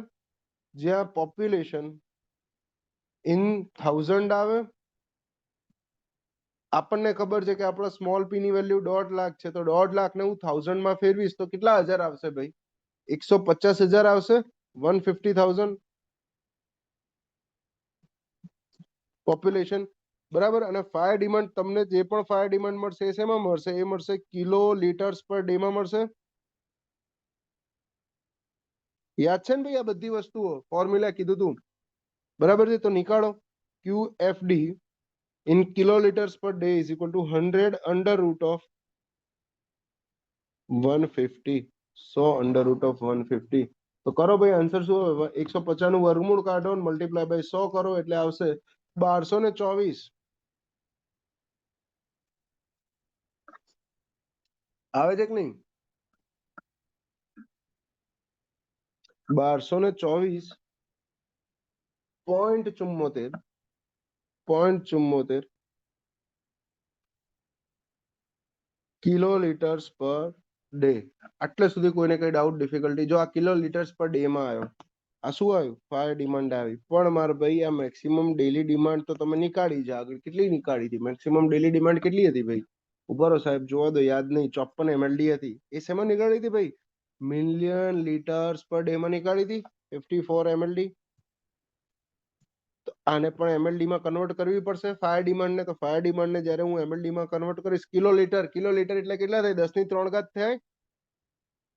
જ્યાં પોપ્યુલેશન ઇન 1000 આવે. આપણને ખબર છે કે આપણો સ્મોલ પી ની વેલ્યુ 1.5 લાખ છે, તો 1.5 લાખ ને હું 1000 માં ફેરવીશ તો કેટલા હજાર આવશે ભાઈ? 150,000 આવશે. 150,000 પોપ્યુલેશન, બરાબર? અને ફાયર ડિમાન્ડ, તમને જે પણ ફાયર ડિમાન્ડ મળશે એ શેમાં મળશે? એ મળશે કિલો લીટર્સ પર ડે માં મળશે. યાદ છે ને ભાઈ? આ બધી વસ્તુઓ ફોર્મ્યુલા કીધું તું, બરાબર છે? તો નીકાળો. QFD in kiloliters per day is equal to 100 under root of 150. 100 under root of 150. તો કરો ભાઈ, આન્સર શું આવે? 150 નું વર્ગમૂળ કાઢો, મલ્ટીપ્લાય બાય 100 કરો એટલે આવશે 1224. આવે છે કે નહીં? 1224.74 કિલો લીટર્સ પર ડે. આટલે સુધી કોઈને કઈ ડાઉટ, ડિફિકલ્ટી? જો આ કિલો લીટર્સ પર ડે માં આવ્યો, આ શું આવ્યું? ફાયર ડિમાન્ડ આવી. પણ માર ભાઈ આ મેક્સિમમ ડેલી ડિમાન્ડ તો તમે નીકાળી છે આગળ. કેટલી નીકાળી હતી? મેક્સિમમ ડેલી ડિમાન્ડ કેટલી હતી ભાઈ? ઉભા રહો સાહેબ, જોવા દો, યાદ નહીં. 54 mld હતી. એ શેમાં નીકાળી હતી ભાઈ? મિલિયન લીટર્સ પર ડે માં નીકાળી હતી. 54 mld. તો આને પણ એમએલડી માં કન્વર્ટ કરવી પડશે ફાયર ડિમાન્ડ ને. તો ફાયર ડિમાન્ડ ને જ્યારે હું એમએલડી માં કન્વર્ટ કરીશ, કિલોલીટર એટલે કેટલા થાય? 10⁻³ થાય,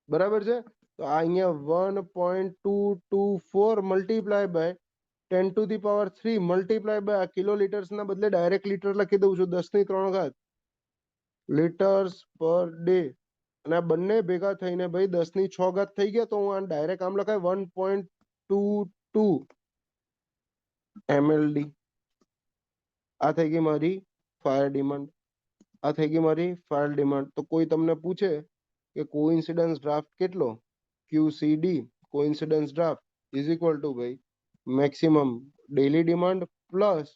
બરાબર છે. તો આ અહીંયા 1.224 મલ્ટીપ્લાય બાય 10⁻³ મલ્ટીપ્લાય બાય આ કિલોલીટર્સ ના બદલે ડાયરેક્ટ લીટર લખી દઉં છું, 10⁻³ લીટર્સ પર ડે. અને આ બંને ભેગા થઈને ભાઈ 10⁶ થઈ ગયા. તો હું આ ડાયરેક્ટ આમ લખાય 1.22 mld. આ થઈ ગઈ મારી ફાયર ડિમાન્ડ. આ થઈ ગઈ મારી ફાયર ડિમાન્ડ. તો કોઈ તમને પૂછે કે કોઇન્સિડન્સ ડ્રાફ્ટ કેટલો, QCD coincidence draft is equal to ભાઈ maximum daily demand plus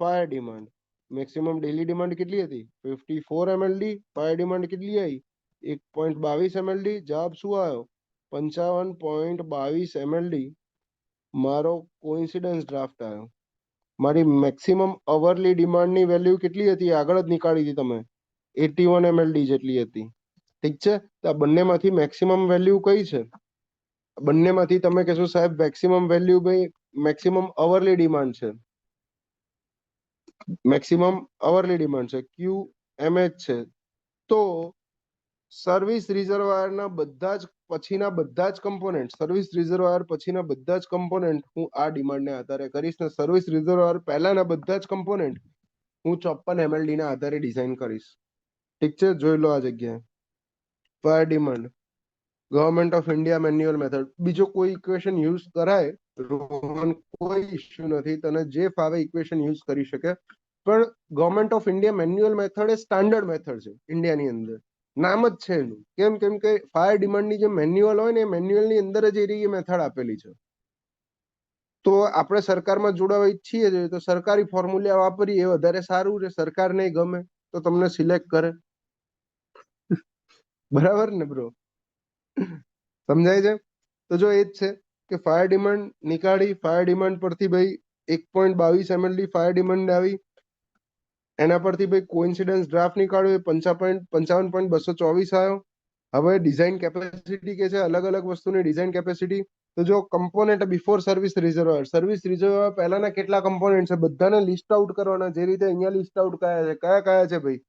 fire demand. Maximum daily demand કેટલી હતી? 54 mld. ફાયર ડિમાન્ડ કેટલી આવી? 1.22 mld. જવાબ શું આવ્યો? 55.22 mld મારો કોઇન્સિડન્સ ડ્રાફ્ટ આવ્યો. મારી મેક્સિમમ અવરલી ડિમાન્ડની વેલ્યુ કેટલી હતી? આગળ જ નીકાળી હતી તમે, 81 mld જેટલી હતી. ઠીક છે. તો આ બંનેમાંથી મેક્સિમમ વેલ્યુ કઈ છે? બંનેમાંથી તમે કહેશો સાહેબ મેક્સિમમ વેલ્યુ ભાઈ મેક્સિમમ અવરલી ડિમાન્ડ છે. મેક્સિમમ અવરલી ડિમાન્ડ છે, QMH છે. તો સર્વિસ રિઝર્વાયરના બધા જ પછીના બધા જ કમ્પોનેન્ટ, સર્વિસ રિઝર્વાયર પછીના બધા જ કમ્પોનેન્ટ હું આ ડિમાન્ડને આધારે કરીશ. ને સર્વિસ રિઝર્વાયર પહેલાના બધા જ કમ્પોનેન્ટ હું 54 mld ના આધારે ડિઝાઇન કરીશ. ઠીક છે. જોઈ લો આ જગ્યાએ fire demand, government of India manual method. બીજો કોઈ ઇક્વેશન યુઝ કરાય રોહન, કોઈ ઇશ્યુ નથી, તને જે ફાવે ઇક્વેશન યુઝ કરી શકે. પણ government of India manual method A standard method છે ઇન્ડિયાની અંદર. નામ જ છે એનું. કેમ કે ફાયર ડિમાન્ડની જે મેન્યુઅલ હોય ને, એ મેન્યુઅલની અંદર જ એ મેથડ આપેલી છે. તો આપણે સરકારમાં જોડાવા ઈચ્છીએ છીએ તો સરકારી ફોર્મ્યુલા વાપરીએ એ વધારે સારું છે. સરકાર નહીં ગમે તો તમને સિલેક્ટ કરે. બરાબર ને બ્રો? સમજાય છે? તો જો એ જ છે કે ફાયર ડિમાન્ડ નીકાળી, ફાયર ડિમાન્ડ પરથી ભાઈ 1.22 mld ફાયર ડિમાન્ડ આવી. એના પરથી ભાઈ કોઇન્સિડન્સ ડ્રાફ્ટ નીકાળ્યો, 55.224 આવ્યો. હવે ડિઝાઇન કેપેસિટી કે છે, અલગ અલગ વસ્તુની ડિઝાઇન કેપેસિટી. તો જો component before service reservoir, service reservoir પહેલાના કેટલા કમ્પોનેન્ટ છે બધાને લિસ્ટ આઉટ કરવાના. જે રીતે અહીંયા લિસ્ટ આઉટ કયા છે ભાઈ?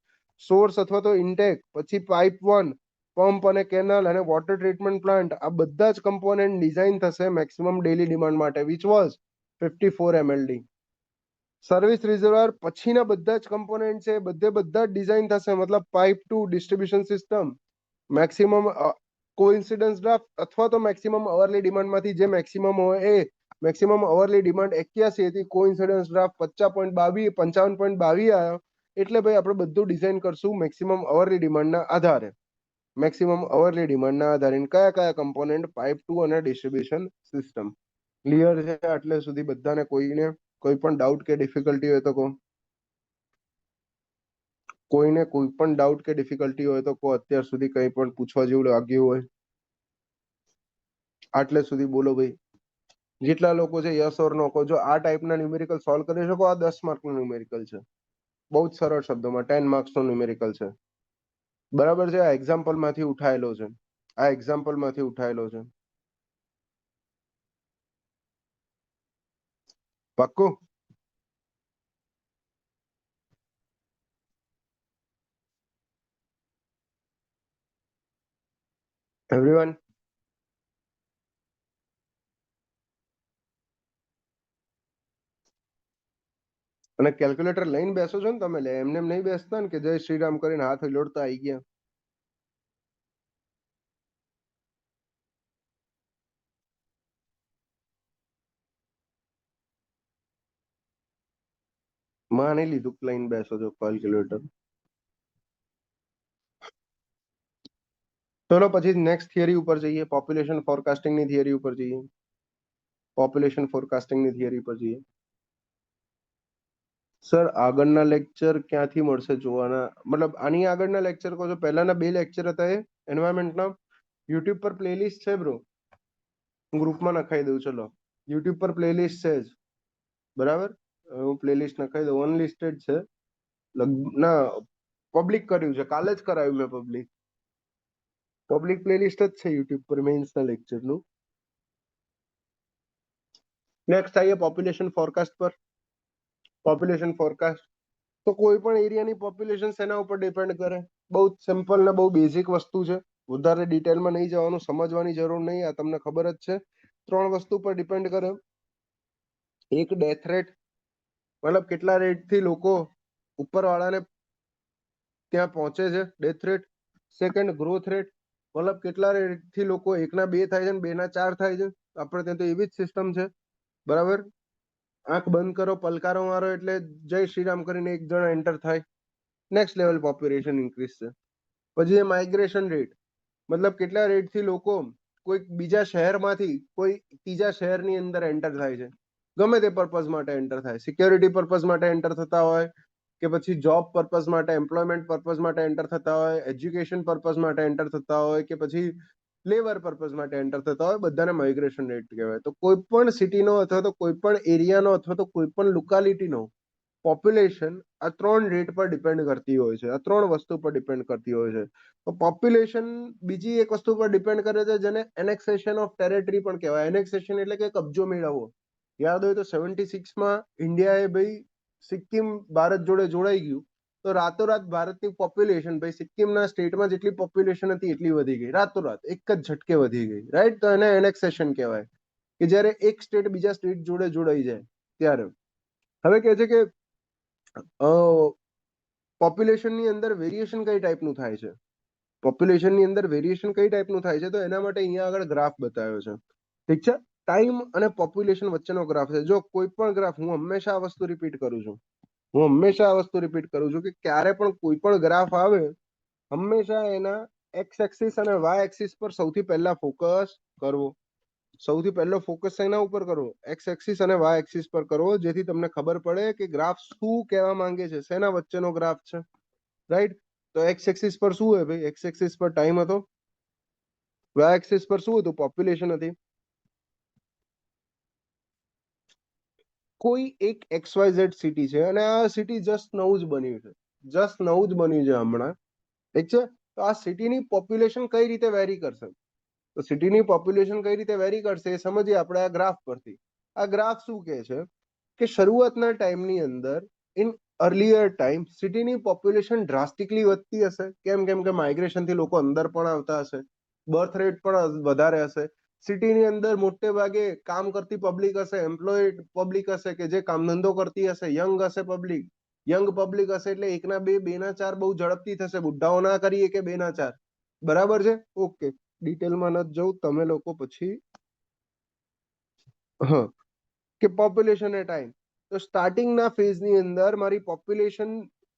સોર્સ અથવા તો ઇન્ટેક, પછી પાઇપ 1, પંપ અને કેનલ અને વોટર ટ્રીટમેન્ટ પ્લાન્ટ. આ બધા જ કમ્પોનેન્ટ ડિઝાઇન થશે મેક્સિમમ ડેલી ડિમાન્ડ માટે, which was 54 mld. Service reservoir પછીના બધા જ કમ્પોનેન્ટ છે બધા જ ડિઝાઇન થશે. મતલબ pipe 2 distribution system, maximum coincidence draft અથવા તો મેક્સિમમ અવરલી ડિમાન્ડમાંથી જે મેક્સિમમ હોય એ. મેક્સિમમ અવરલી ડિમાન્ડ 81 હતી, કોઇન્સિડન્સ ડ્રાફ્ટ 55.22 આવ્યો. એટલે ભાઈ આપણે બધું ડિઝાઇન કરશું મેક્સિમમ અવરલી ડિમાન્ડના આધારે. મેક્સિમમ અવરલી ડિમાન્ડના આધારે કયા કયા કમ્પોનેન્ટ? પાઇપ 2 અને ડિસ્ટ્રીબ્યુશન સિસ્ટમ. ક્લિયર છે આટલે સુધી બધાને? કોઈને કોઈ પણ ડાઉટ કે ડિફિકલ્ટી હોય તો કહો. કોઈને કોઈ પણ ડાઉટ કે ડિફિકલ્ટી હોય તો કહો. અત્યાર સુધી કંઈ પણ પૂછવા જેવું લાગ્યું હોય આટલે સુધી બોલો ભાઈ. જેટલા લોકો છે યસ ઓર નો કહો. જો આ ટાઈપના ન્યુમેરિકલ સોલ્વ કરી શકો, આ 10 માર્કનું ન્યુમેરિકલ છે. બહુ જ સરળ શબ્દોમાં 10 માર્ક્સનું ન્યુમેરિકલ છે. બરાબર છે? આ એક્ઝામ્પલ માંથી ઉઠાયેલો છે. આ એક્ઝામ્પલ માંથી ઉઠાયેલો છે. પાક્કું? એવરીવન? અને કેલ્ક્યુલેટર લઈને બેસો છો ને તમે? એમને નહીં બેસતા ને કે જય શ્રીરામ કરીને હાથ લોડતા આવી ગયા. માં નહીં લીધું, લઈને બેસો છો કેલ્ક્યુલેટર. ચલો પછી નેક્સ્ટ થિયરી ઉપર જઈએ. પોપ્યુલેશન ફોરકાસ્ટિંગની થિયરી ઉપર જઈએ. પોપ્યુલેશન ફોરકાસ્ટિંગની થિયરી પર જઈએ. સર આગળના લેક્ચર ક્યાંથી મળશે જોવાના? મતલબ આની આગળના લેક્ચર કહો છો? પહેલાના 2 લેક્ચર હતા એ એન્વાયરમેન્ટના. યુટ્યુબ પર પ્લેલિસ્ટ છે બ્રો, હું ગ્રુપમાં નખાઈ દઉં. ચલો, યુટ્યુબ પર પ્લેલિસ્ટ છે જ, બરાબર? હું પ્લેલિસ્ટ નખાઈ દઉં. અનલિસ્ટેડ છે ના, પબ્લિક કર્યું છે, કાલે જ કરાવ્યું મેં. પબ્લિક પ્લેલિસ્ટ જ છે યુટ્યુબ પર મેન્સના લેક્ચરનું. નેક્સ્ટ આવીએ પોપ્યુલેશન ફોરકાસ્ટ પર. પોપ્યુલેશન ફોરકાસ્ટ તો કોઈ પણ એરિયાની પોપ્યુલેશન શેના ઉપર ડિપેન્ડ કરે? બહુ સિમ્પલ ને બહુ બેઝિક વસ્તુ છે, વધારે ડિટેલમાં નહીં જવાનું, સમજવાની જરૂર નહીં, આ તમને ખબર જ છે. 3 વસ્તુ પર ડિપેન્ડ કરે. એક ડેથ રેટ, મતલબ કેટલા રેટ થી લોકો ઉપરવાળાને ત્યાં પહોંચે છે, death rate. Second growth rate, મતલબ કેટલા રેટ થી લોકો 1 ના 2 થાય છે ને 2 ના 4 થાય છે. આપણે ત્યાં તો એવી જ સિસ્ટમ છે, બરાબર. આંખ બંધ કરો, પલકારો મારો એટલે જય શ્રી રામ કરીને 1 જણ એન્ટર થાય. નેક્સ્ટ લેવલ પોપ્યુલેશન ઇન્ક્રીઝ છે. પછી માઇગ્રેશન રેટ, મતલબ કેટલા રેટ થી લોકો કોઈ બીજા શહેરમાંથી કોઈ ત્રીજા શહેરની અંદર એન્ટર થાય છે, ગમે તે પર્પઝ માટે એન્ટર થાય, સિક્યોરિટી પર્પઝ માટે એન્ટર થતા હોય, કે પછી જોબ પર્પઝ માટે, એમ્પ્લોયમેન્ટ પર્પઝ માટે એન્ટર થતા હોય, એજ્યુકેશન પર્પઝ માટે એન્ટર થતા હોય, કે પછી લેબર પર્પઝ માટે એન્ટર થતા હોય, બધાને માઇગ્રેશન રેટ કહેવાય. તો કોઈ પણ સિટીનો અથવા તો કોઈ પણ એરિયાનો અથવા તો કોઈ પણ લોકાલિટીનો પોપ્યુલેશન આ 3 રેટ પર ડિપેન્ડ કરતી હોય છે, આ 3 વસ્તુ પર ડિપેન્ડ કરતી હોય છે. તો પોપ્યુલેશન બીજી એક વસ્તુ પર ડિપેન્ડ કરે છે, જેને એનેક્સેશન ઓફ ટેરેટરી પણ કહેવાય. એનેક્સેશન એટલે કે કબજો મેળવવો. યાદ હોય તો 76માં ઇન્ડિયાએ ભાઈ સિક્કિમ ભારત જોડે જોડાઈ ગયું, તો રાતોરાત ભારતની પોપ્યુલેશન ભાઈ સિક્કિમના સ્ટેટમાં જેટલી પોપ્યુલેશન હતી એટલી વધી ગઈ, રાતોરાત એક જ ઝટકે વધી ગઈ, રાઈટ. તો એને એનેક્સેશન કહેવાય, કે જ્યારે એક સ્ટેટ બીજા સ્ટેટ જોડે જોડાઈ જાય ત્યારે. હવે કહે છે કે પોપ્યુલેશનની અંદર વેરિએશન કઈ ટાઈપનું થાય છે? પોપ્યુલેશનની અંદર વેરિએશન કઈ ટાઈપનું થાય છે? તો એના માટે અહીંયા આગળ ગ્રાફ બતાવ્યો છે, ઠીક છે. ટાઈમ અને પોપ્યુલેશન વચ્ચેનો ગ્રાફ છે. જો કોઈ પણ ગ્રાફ, હું હંમેશા આ વસ્તુ રિપીટ કરું છું, કે ક્યારે પણ કોઈ પણ ગ્રાફ આવે, હંમેશા એના એક્સ એક્સિસ અને વાય એક્સિસ પર સૌથી પહેલા ફોકસ કરવો. સૌથી પહેલો ફોકસ એના ઉપર કરવો, એક્સ એક્સિસ અને વાય એક્સિસ પર કરવો, જેથી તમને ખબર પડે કે ગ્રાફ શું કહેવા માંગે છે, શેના વચ્ચેનો ગ્રાફ છે, રાઈટ. તો એક્સ એક્સિસ પર શું હોય ભાઈ? એક્સ એક્સિસ પર ટાઈમ હતો, વાય એક્સિસ પર શું હતું? પોપ્યુલેશન હતી. કોઈ એક XYZ સિટી છે અને આ સિટી જસ્ટ નવું જ બન્યું છે, હમણાં, ઠીક છે. તો આ સિટીની પોપ્યુલેશન કઈ રીતે વેરી કરશે? તો સિટીની પોપ્યુલેશન કઈ રીતે વેરી કરશે એ સમજીએ આપણે આ ગ્રાફ પરથી. આ ગ્રાફ શું કહે છે કે શરૂઆતના ટાઈમની અંદર, ઇન અર્લિયર ટાઈમ, સિટીની પોપ્યુલેશન ડ્રાસ્ટિકલી વધતી હશે. કેમ કે માઇગ્રેશનથી લોકો અંદર પણ આવતા હશે, બર્થ રેટ પણ વધારે હશે. સિટીની અંદર મોટે ભાગે કામ કરતી પબ્લિક હશે, એમ્પ્લોયડ પબ્લિક હશે, કે જે કામ ધંધો કરતી હશે, યંગ હશે પબ્લિક. યંગ પબ્લિક હશે એટલે 1 ના 2, 2 ના 4 બહુ ઝડપથી થશે. બુઢ્ઢાઓ ના કરીએ કે 2 ના 4, બરાબર છે. ઓકે, ડિટેલમાં નથી જવું, તમે લોકો પછી. હા, કે પોપ્યુલેશન એ ટાઈમ, તો સ્ટાર્ટિંગના ફેઝની અંદર મારી પોપ્યુલેશન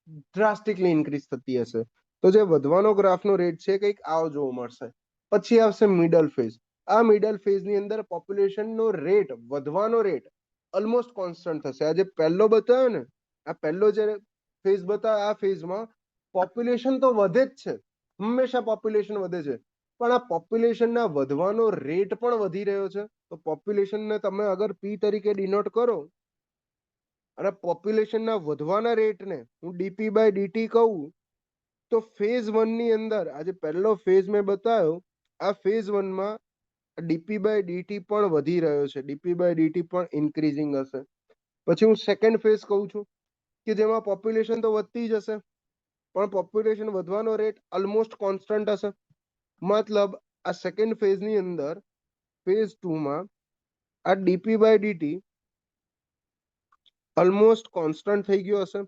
ડ્રાસ્ટિકલી ઇન્ક્રીઝ થતી હશે, તો જે વધવાનો ગ્રાફનો રેટ છે કંઈક આવો જોવા મળશે. પછી આવશે મિડલ ફેઝ. આ મિડલ ફેઝની અંદર પોપ્યુલેશનનો રેટ, વધવાનો રેટ ઓલમોસ્ટ કોન્સ્ટન્ટ થશે. આ જે પહેલો બતાવ્યો ને, આ પહેલો જે ફેઝ બતાવ્યો, આ ફેઝમાં પોપ્યુલેશન તો વધે જ છે, હંમેશા પોપ્યુલેશન વધે છે, પણ આ પોપ્યુલેશનના વધવાનો રેટ પણ વધી રહ્યો છે. તો પોપ્યુલેશનને તમે અગર પી તરીકે ડિનોટ કરો અને પોપ્યુલેશનના વધવાના રેટને હું ડીપી બાય ડીટી કહું, તો ફેઝ 1 ની અંદર આજે પહેલો ફેઝ મેં બતાવ્યો, આ ફેઝ 1 માં ડીપી બાય ડીટી પણ વધી રહ્યો છે, ડીપી બાય ડીટી પણ ઇન્ક્રીઝિંગ હશે. પછી હું સેકન્ડ ફેઝ કહું છું કે જેમાં પોપ્યુલેશન તો વધતી જ હશે, પણ પોપ્યુલેશન વધવાનો રેટ ઓલમોસ્ટ કોન્સ્ટન્ટ હશે. મતલબ આ સેકન્ડ ફેઝની અંદર, ફેઝ 2 માં આ dp by dt almost constant થઈ ગયો હશે.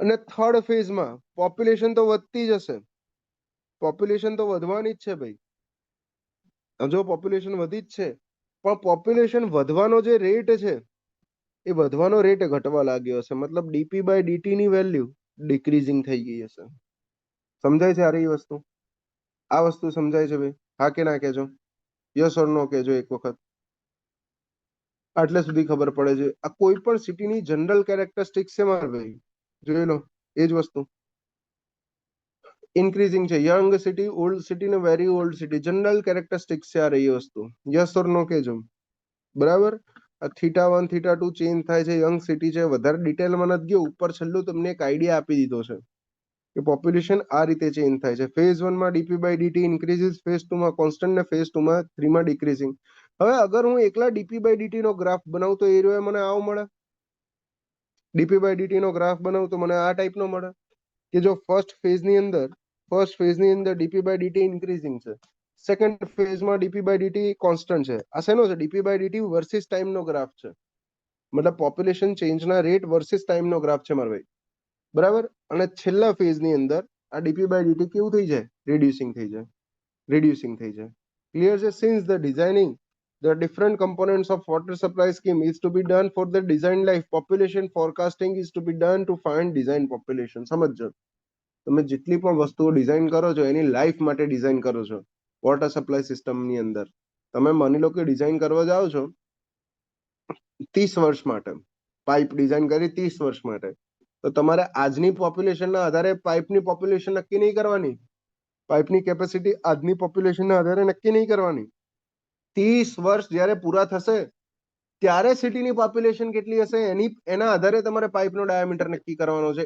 અને થર્ડ ફેઝમાં પોપ્યુલેશન તો વધતી જ હશે, પોપ્યુલેશન તો વધવાની જ છે ભાઈ. જો પોપ્યુલેશન વધી જ છે, પણ પોપ્યુલેશન વધવાનો જે રેટ છે એ વધવાનો રેટ ઘટવા લાગ્યો હશે, મતલબ ડીપી બાય ડીટી ની વેલ્યુ ડિક્રીઝિંગ થઈ ગઈ હશે. સમજાય છે આ રહી વસ્તુ? આ વસ્તુ સમજાય છે ભાઈ? હા કે ના કહેજો, યસ ઓર નો કહેજો એક વખત. આટલે સુધી ખબર પડે છે. આ કોઈ પણ સિટીની જનરલ કેરેક્ટરિસ્ટિક્સ છે મારા ભાઈ, જોઈ લો. એ જ વસ્તુ ઇન્ક્રીઝિંગ છે. યંગ સિટી, ઓલ્ડ સિટી ને very old city, general characteristics છે આ રહી વસ્તુ. યસ ઓર નો કહેજો, બરાબર. આ θ1 θ2 ચેન્જ થાય છે, યંગ સિટી છે. વધારે ડિટેલમાં નથી ગયો, ઉપર છેલ્લું તમને એક આઈડિયા આપી દીધો છે કે પોપ્યુલેશન આ રીતે ચેન્જ થાય છે. ફેઝ 1 માં dp by dt increases, phase 2 માં કોન્સ્ટન્ટ, ને ફેઝ 2 માં 3 માં ડિક્રીઝિંગ. હવે અગર હું એકલા ડીપી બાય ડીટી નો ગ્રાફ બનાવું તો એ રહ્યો મને આવો મળે. ડીપી બાય ડીટી નો ગ્રાફ બનાવું તો મને આ ટાઈપ નો મળે કે જો ફર્સ્ટ ફેઝ ની અંદર ડીપી બાય ડીટી ઇન્ક્રીઝિંગ છે, સેકન્ડ ફેઝમાં ડીપી બાય ડીટી કોન્સ્ટન્ટ છે. આ શેનો છે? Dp by dt versus time નો ગ્રાફ છે, મતલબ પોપ્યુલેશન ચેન્જ ના રેટ વર્સિસ ટાઈમ નો ગ્રાફ છે મારા ભાઈ, બરાબર. અને છેલ્લા ફેઝ ની અંદર આ ડીપી બાય ડીટી કેવું થઈ જાય? રિડ્યુસિંગ થઈ જાય. ક્લિયર છે? Since the designing the different components of water supply scheme is to be done for the design life, population forecasting is to be done to find design population. સમજો, તમે જેટલી પણ વસ્તુઓ ડિઝાઇન કરો છો એની લાઈફ માટે design કરો છો. વોટર સપ્લાય સિસ્ટમની અંદર તમે માની લો કે ડિઝાઇન કરવા જાઓ છો 30 વર્ષ માટે, પાઇપ ડિઝાઇન કરી 30 વર્ષ માટે, તો તમારે આજની પોપ્યુલેશનના આધારે પાઇપની પોપ્યુલેશન નક્કી નહીં કરવાની, પાઇપની કેપેસિટી આજની પોપ્યુલેશનના આધારે નક્કી નહીં કરવાની. 30 વર્ષ જ્યારે પૂરા થશે ત્યારે સિટીની પોપ્યુલેશન કેટલી હશે એના આધારે તમારે પાઇપનો ડાયામીટર નક્કી કરવાનો છે.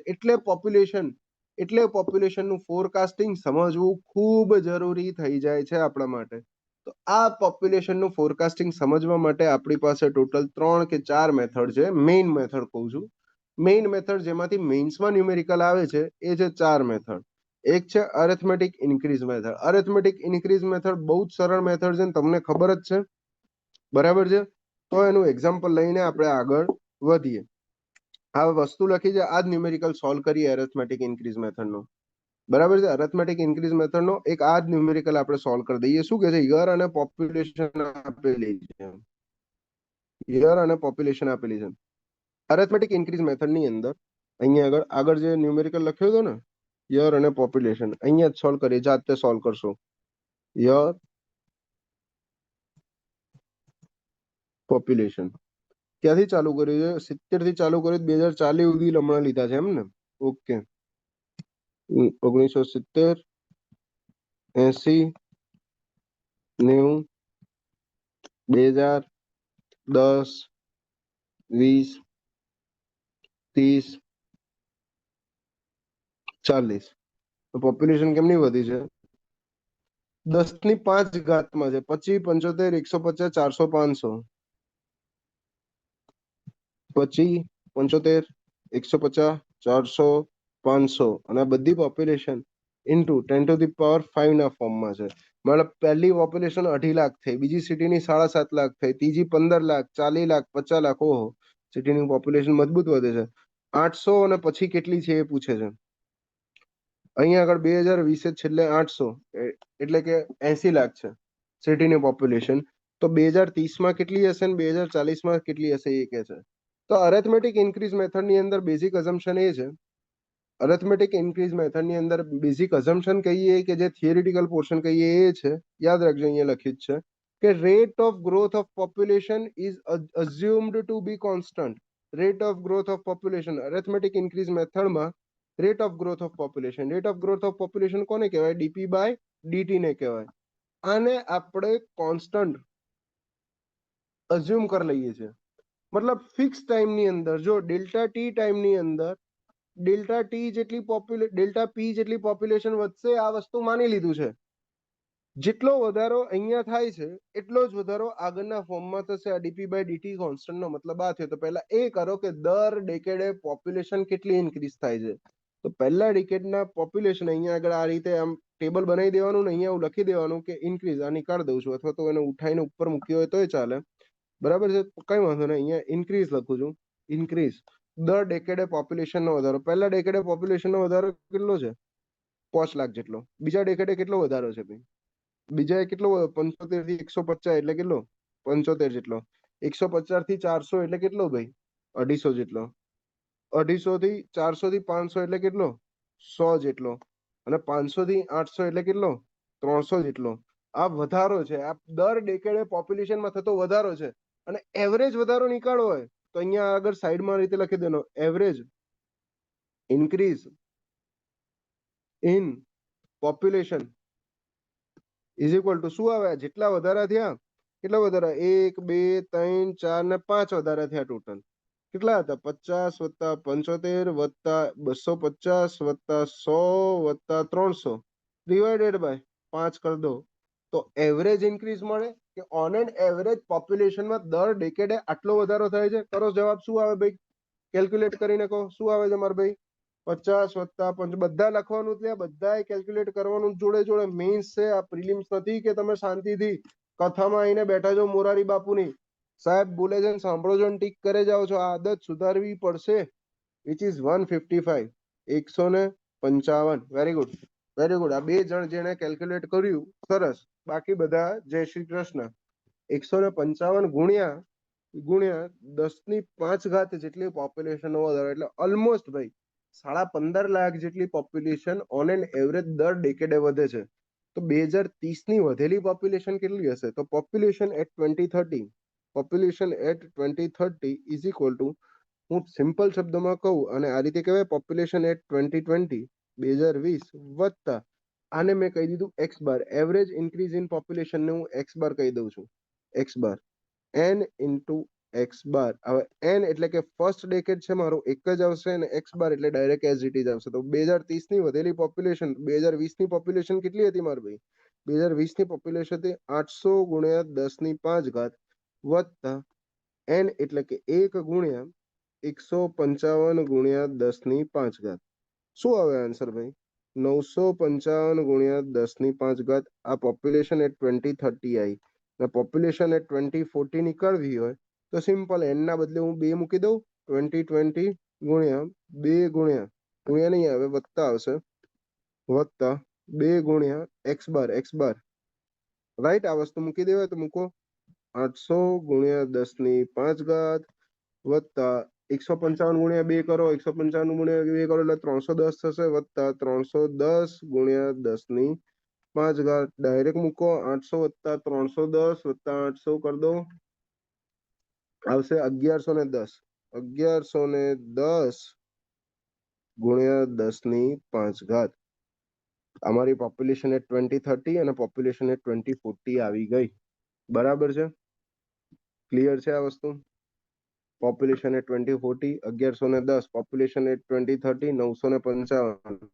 એટલે પોપ્યુલેશનનું ફોરકાસ્ટિંગ સમજવું ખૂબ જરૂરી થઈ જાય છે આપણા માટે. તો આ પોપ્યુલેશનનું ફોરકાસ્ટિંગ સમજવા માટે આપણી પાસે ટોટલ 3 કે 4 મેથડ છે. મેઇન મેથડ કહું છું, મેઇન મેથડ જેમાંથી મેઇન્સમાં ન્યુમેરિકલ આવે છે એ છે 4 મેથડ. એક છે અરિથમેટિક ઇન્ક્રીઝ મેથડ. અરિથમેટિક ઇન્ક્રીઝ મેથડ બહુ જ સરળ મેથડ છે, તમને ખબર જ છે, બરાબર છે. તો એનું એક્ઝામ્પલ લઈને આપણે આગળ વધીએ. આ વસ્તુ લખી છે, આ જ ન્યુમેરિકલ સોલ્વ કરીએ અરિથમેટિક ઇન્ક્રીઝ મેથડનો, બરાબર છે. અરિથમેટિક ઇન્ક્રીઝ મેથડનો એક આ જ ન્યુમેરિકલ આપણે સોલ્વ કરી દઈએ. શું કે છે? યર અને પોપ્યુલેશન આપેલી છે, યર અને પોપ્યુલેશન આપેલી છે. અરિથમેટિક ઇન્ક્રીઝ મેથડની અંદર અહીંયા આગળ જે ન્યુમેરિકલ લખ્યો હતો ને, યર અને પોપ્યુલેશન, અહીંયા જ સોલ્વ કરીએ, જાતે સોલ્વ કરશો. યર પોપ્યુલેશન ક્યાંથી ચાલુ કર્યું છે? 70 થી ચાલુ કર્યું, 2040 સુધી હમણાં લીધા છે એમ ને? ઓકે, 1970, 80, 90, 2010, 20, 30, 40. તો પોપ્યુલેશન કેમની વધી છે? 10 ની 5 ઘાતમાં છે. 25, 75, 150, 400, 500. 25, 75, 150, 400, 500 અને બધી પોપ્યુલેશન ઇન્ટુ 10⁵ ના ફોર્મમાં છે. મતલબ પહેલી પોપ્યુલેશન 2.5 લાખ થઈ, બીજી સિટીની 7.5 લાખ થઈ, ત્રીજી 15 લાખ, 40 લાખ, 50 લાખ. ઓહો, સિટીની પોપ્યુલેશન મજબૂત વધે છે. 800 અને પછી કેટલી છે એ પૂછે છે. અહીંયા આગળ 2020 છેલ્લે 800 એટલે કે 80 લાખ છે સિટીની પોપ્યુલેશન. તો 2030માં કેટલી હશે ને 2040માં કેટલી હશે એ કહે છે. તો અરિથમેટિક ઇન્ક્રીઝ મેથડની અંદર બેઝિક અઝમ્પશન એ છે, અરિથમેટિક ઇન્ક્રીઝ મેથડની અંદર બેઝિક અઝમ્પશન કહીએ કે જે થિયરિટિકલ પોર્શન કહીએ એ છે, યાદ રાખજો અહીંયા લખ્યું જ છે કે rate of growth of population is assumed to be constant. Rate of growth of population arithmetic increase મેથડમાં rate of growth of population, rate of growth of population કોને કહેવાય? ડીપી બાય ડીટી ને કહેવાય. આને આપણે કોન્સ્ટન્ટ અઝ્યુમ કરી લઈએ છીએ, મતલબ ફિક્સ ટાઈમની અંદર જો ડેલ્ટા ટી ટાઈમની અંદર ડેલ્ટા ટી જેટલી ડેલ્ટા પી જેટલી પોપ્યુલેશન વધશે આ વસ્તુ માની લીધું છે. જેટલો વધારો અહીંયા થાય છે એટલો જ વધારો આગળના ફોર્મમાં થશે. આ ડીપી બાય ડીટી કોન્સ્ટન્ટનો મતલબ આ થયો. તો પહેલા એ કરો કે દર ડેકેડે પોપ્યુલેશન કેટલી ઇન્ક્રીઝ થાય છે. તો પહેલા ડિકેડના પોપ્યુલેશન અહીંયા આગળ આ રીતે આમ ટેબલ બનાવી દેવાનું ને અહીંયા હું લખી દેવાનું કે ઇન્ક્રીઝ, આ નીકાળી દઉં છું અથવા તો એને ઉઠાઈને ઉપર મૂક્યો હોય તોય ચાલે, બરાબર છે, કઈ વાંધો નહીં. અહીંયા ઇન્ક્રીઝ લખું છું, ઇન્ક્રીઝ દર ડેકેડે પોપ્યુલેશનનો વધારો. પહેલા ડેકેડે પોપ્યુલેશનનો વધારો કેટલો છે? 5 લાખ જેટલો. બીજા ડેકેડે કેટલો વધારો છે ભાઈ? બીજા કેટલો? 75 થી 150 એટલે કેટલો? 75 જેટલો. 150 થી 400 એટલે કેટલો ભાઈ? 250 જેટલો. 250 થી 400 થી 500 એટલે કેટલો? 100 જેટલો. અને 500 થી 800 એટલે કેટલો? 300 જેટલો. આ વધારો છે, આ દર ડેકેડે પોપ્યુલેશનમાં થતો વધારો છે. અને એવરેજ વધારો નીકાળવો હોય તો અહીંયા આગળ સાઈડમાં રીતે લખી દેનો, average increase in population is equal to શું આવે? જેટલા વધારા થયા, કેટલા વધારા? 1, 2, 3, 4 ને 5 વધારા થયા. ટોટલ કેટલા હતા? 50 વત્તા 75 વત્તા 250 વત્તા 100 વત્તા 300 ડિવાઇડેડ બાય 5 કરી દો તો એવરેજ ઇન્ક્રીઝ મળે કે ઓન એન એવરેજ પોપ્યુલેશનમાં દર ડેકેડે આટલો વધારો થાય છે? કરો જવાબ શું આવે ભાઈ? કેલ્ક્યુલેટ કરીને કહો શું આવે છે મારા ભાઈ? 50 વત્તા 5 બધા લખવાનું છે, બધાએ કેલ્ક્યુલેટ કરવાનું જોડે જોડે. મેઇન્સ છે આ, પ્રિલિમ્સ નથી કે તમે શાંતિથી કથામાં આવીને બેઠા છો મોરારી બાપુની. સાહેબ બોલે છે સાંભળો છો ને ટીક કરે જાઓ છો. આ આદત સુધારવી પડશે. Which is 155, 155. Very good, very good. આ બે જણ જેને કેલ્ક્યુલેટ કર્યું સરસ. બાકી બધા જય શ્રી કૃષ્ણ. 155 ગુણ્યા 10⁵ જેટલી પોપ્યુલેશન નો વધારો, એટલે ઓલમોસ્ટ ભાઈ 15.5 લાખ જેટલી પોપ્યુલેશન ઓન એન એવરેજ દર ડેકેડે વધે છે. તો 2030 ની વધેલી પોપ્યુલેશન કેટલી હશે? તો population at 2030, population at 2030 is equal to, હું સિમ્પલ શબ્દમાં કહું અને આ રીતે કહેવાય, પોપ્યુલેશન એટ 2020, 2020 વત્તા આને મેં કહી દીધું x bar, average increase in population ને હું એક્સ બાર કહી દઉં છું. X bar n into x bar. હવે n એટલે કે ફર્સ્ટ ડેકેડ છે મારો, એક જ આવશે, અને એક્સ બાર એટલે ડાયરેક્ટ એઝ ઇટ ઇઝ આવશે. તો 2030 ની વધેલી પોપ્યુલેશન 2020 ની પોપ્યુલેશન કેટલી હતી મારા ભાઈ? 2020 ની પોપ્યુલેશન હતી 800 ગુણ્યા 10⁵ વત્તા n એટલે કે 1 ગુણ્યા 155 ગુણ્યા 10⁵. શું આવે આન્સર ભાઈ? 955 ગુણ્યા 10⁵. આ પોપ્યુલેશન એટ 2030 આવી. અને પોપ્યુલેશન એટ 2040 નીકળવી હોય તો સિમ્પલ, n ના બદલે હું 2 મૂકી દઉં. 2020 ગુણ્યા 2 ગુણ્યા નહીં આવે, વત્તા આવશે, વત્તા 2 ગુણ્યા x bar, x bar write. આ વસ્તુ મૂકી દેવાય તો મૂકો. 800 ગુણ્યા 10⁵ વત્તા 155 ગુણ્યા 2 કરો, 155 ગુણ્યા 2 કરો એટલે 310 થશે, વત્તા 310 ગુણ્યા 10⁵ ડાયરેક્ટ મૂકો. 800 વત્તા 310 વત્તા 800 કરી દો, આવશે 1110. 1110 ગુણ્યા 10⁵. અમારી પોપ્યુલેશન એટ 2030 અને પોપ્યુલેશન એટ 2040 આવી ગઈ. બરાબર છે? ક્લિયર છે આ વસ્તુ? પોપ્યુલેશન એટ 2040 1110, પોપ્યુલેશન એટ 2030 955,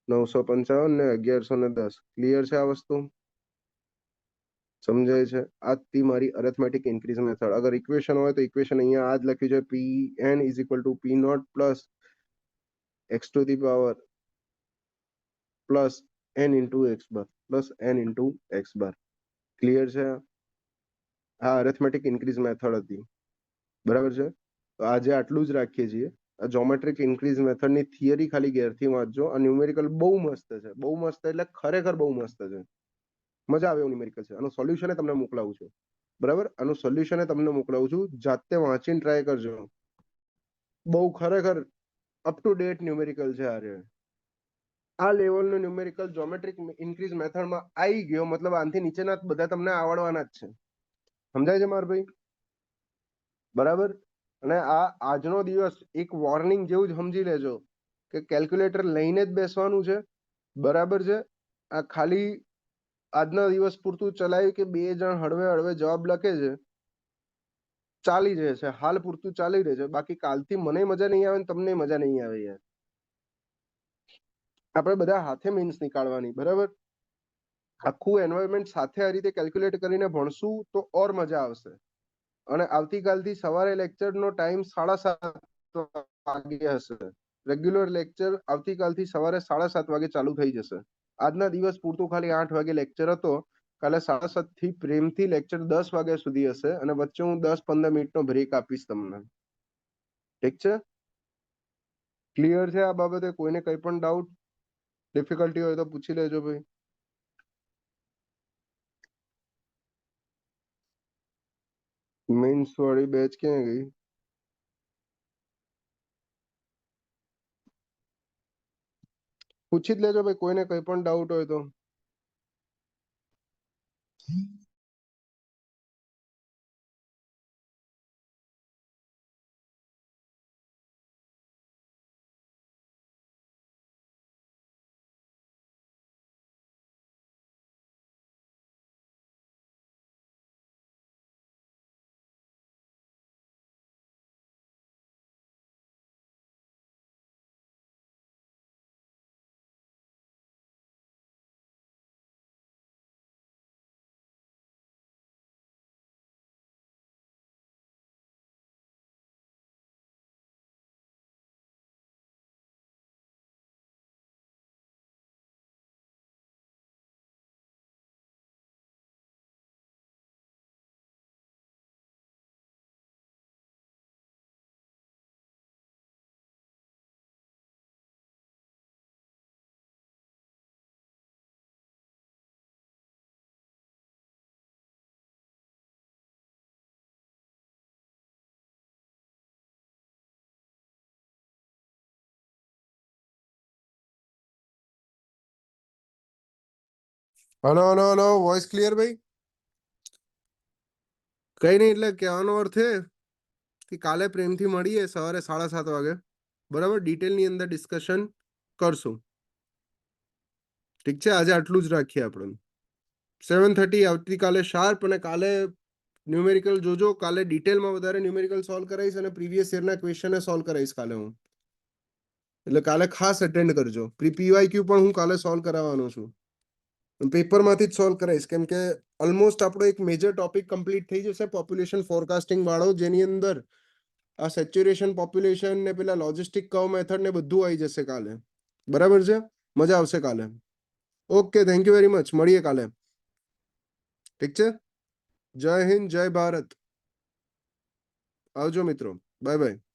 955 ને 1110. ક્લિયર છે આ વસ્તુ? સમજાય છે? આ હતી મારી અરિથમેટિક ઇન્ક્રીઝ મેથડ. અગર ઇક્વેશન હોય તો ઇક્વેશન અહીંયા આ જ લખ્યું છે, Pn is equal two P0 plus x two the power plus n into x bar plus n into x bar. Clear છે? આ અરિથમેટિક ઇન્ક્રીઝ મેથડ હતી. બરાબર છે? તો આજે આટલું જ રાખીએ છીએ. આ જોમેટ્રિક ઇન્ક્રીઝ મેથડની થિયરી ખાલી ઘેરથી વાંચજો. આ ન્યુમેરિકલ બહુ મસ્ત છે, બહુ મસ્ત એટલે ખરેખર બહુ મસ્ત છે. મજા આવે એવું ન્યુમેરિકલ છે. આનું સોલ્યુશન તમને મોકલાવું છું. બરાબર? આનું સોલ્યુશન તમને મોકલાવું છું, જાતે વાંચીને ટ્રાય કરજો. બહુ ખરેખર અપ ટુ ડેટ ન્યુમેરિકલ છે આ લેવલનું ન્યુમેરિકલ જોમેટ્રિક ઇન્ક્રીઝ મેથડમાં આવી ગયો, મતલબ આનાથી નીચેના બધા તમને આવડવાના જ છે. સમજાય છે મારા ભાઈ? બરાબર? અને આ આજનો દિવસ એક વોર્નિંગ જેવું જ સમજી લેજો કે કેલ્ક્યુલેટર લઈને જ બેસવાનું છે. બરાબર છે? આ ખાલી આજના દિવસ પૂરતું ચલાવ્યું કે 2 જણ હળવે હળવે જવાબ લખે છે, ચાલી જશે, હાલ પૂરતું ચાલી રહે છે. બાકી કાલથી મને મજા નહીં આવે ને તમને મજા નહીં આવે યાર. આપણે બધા હાથે મીન્સ નીકાળવાની. બરાબર? આખું એન્વાયરમેન્ટ સાથે આ રીતે કેલ્ક્યુલેટ કરીને ભણશું તો ઓર મજા આવશે. અને આવતીકાલથી સવારે લેક્ચરનો ટાઈમ 7:30 વાગે હશે. રેગ્યુલર લેક્ચર આવતીકાલથી સવારે 7:30 વાગે ચાલુ થઈ જશે. આજના દિવસ પૂરતું ખાલી 8 વાગે લેક્ચર હતો. કાલે 7:30 થી પ્રેમથી લેક્ચર 10 વાગ્યા સુધી હશે, અને વચ્ચે હું 10-15 મિનિટનો બ્રેક આપીશ તમને. ઠીક છે? ક્લિયર છે આ બાબતે? કોઈને કંઈ પણ ડાઉટ, ડિફિકલ્ટી હોય તો પૂછી લેજો ભાઈ. મેન્સ વાળી બેચ ક્યાં ગઈ? પૂછી જ લેજો ભાઈ, કોઈને કંઈ પણ ડાઉટ હોય તો. Hello hello hello, voice clear ભાઈ? કઈ નહીં, એટલે કહેવાનો અર્થ છે કે કાલે પ્રેમથી મળીએ સવારે 7:30 વાગે, બરાબર? ડિટેલની અંદર ડિસ્કશન કરશું. ઠીક છે, આજે આટલું જ રાખીએ આપણે. 7:30 આવતીકાલે શાર્પ. અને કાલે ન્યુમેરિકલ જોજો, કાલે ડિટેલમાં વધારે ન્યુમેરિકલ સોલ્વ કરાવીશ અને પ્રીવિયસ યરના ક્વેશ્ચન સોલ્વ કરાવીશ કાલે હું. એટલે કાલે ખાસ અટેન્ડ કરજો. પીવાયક્યુ પણ હું કાલે સોલ્વ કરાવવાનો છું. પેપરમાંથી જ સોલ્વ કરાવીશ, કેમ કે ઓલમોસ્ટ આપણો એક મેજર ટોપિક કમ્પ્લીટ થઈ જશે, પોપ્યુલેશન ફોરકાસ્ટિંગ વાળો, જેની અંદર આ સેચ્યુરેશન પોપ્યુલેશન ને પેલા લોજિસ્ટિક કર્વ મેથડ ને બધું આવી જશે કાલે. બરાબર છે, મજા આવશે કાલે. Okay, thank you very much, મળીએ કાલે. ઠીક છે, જય હિન્દ, જય ભારત. આવજો મિત્રો, બાય બાય.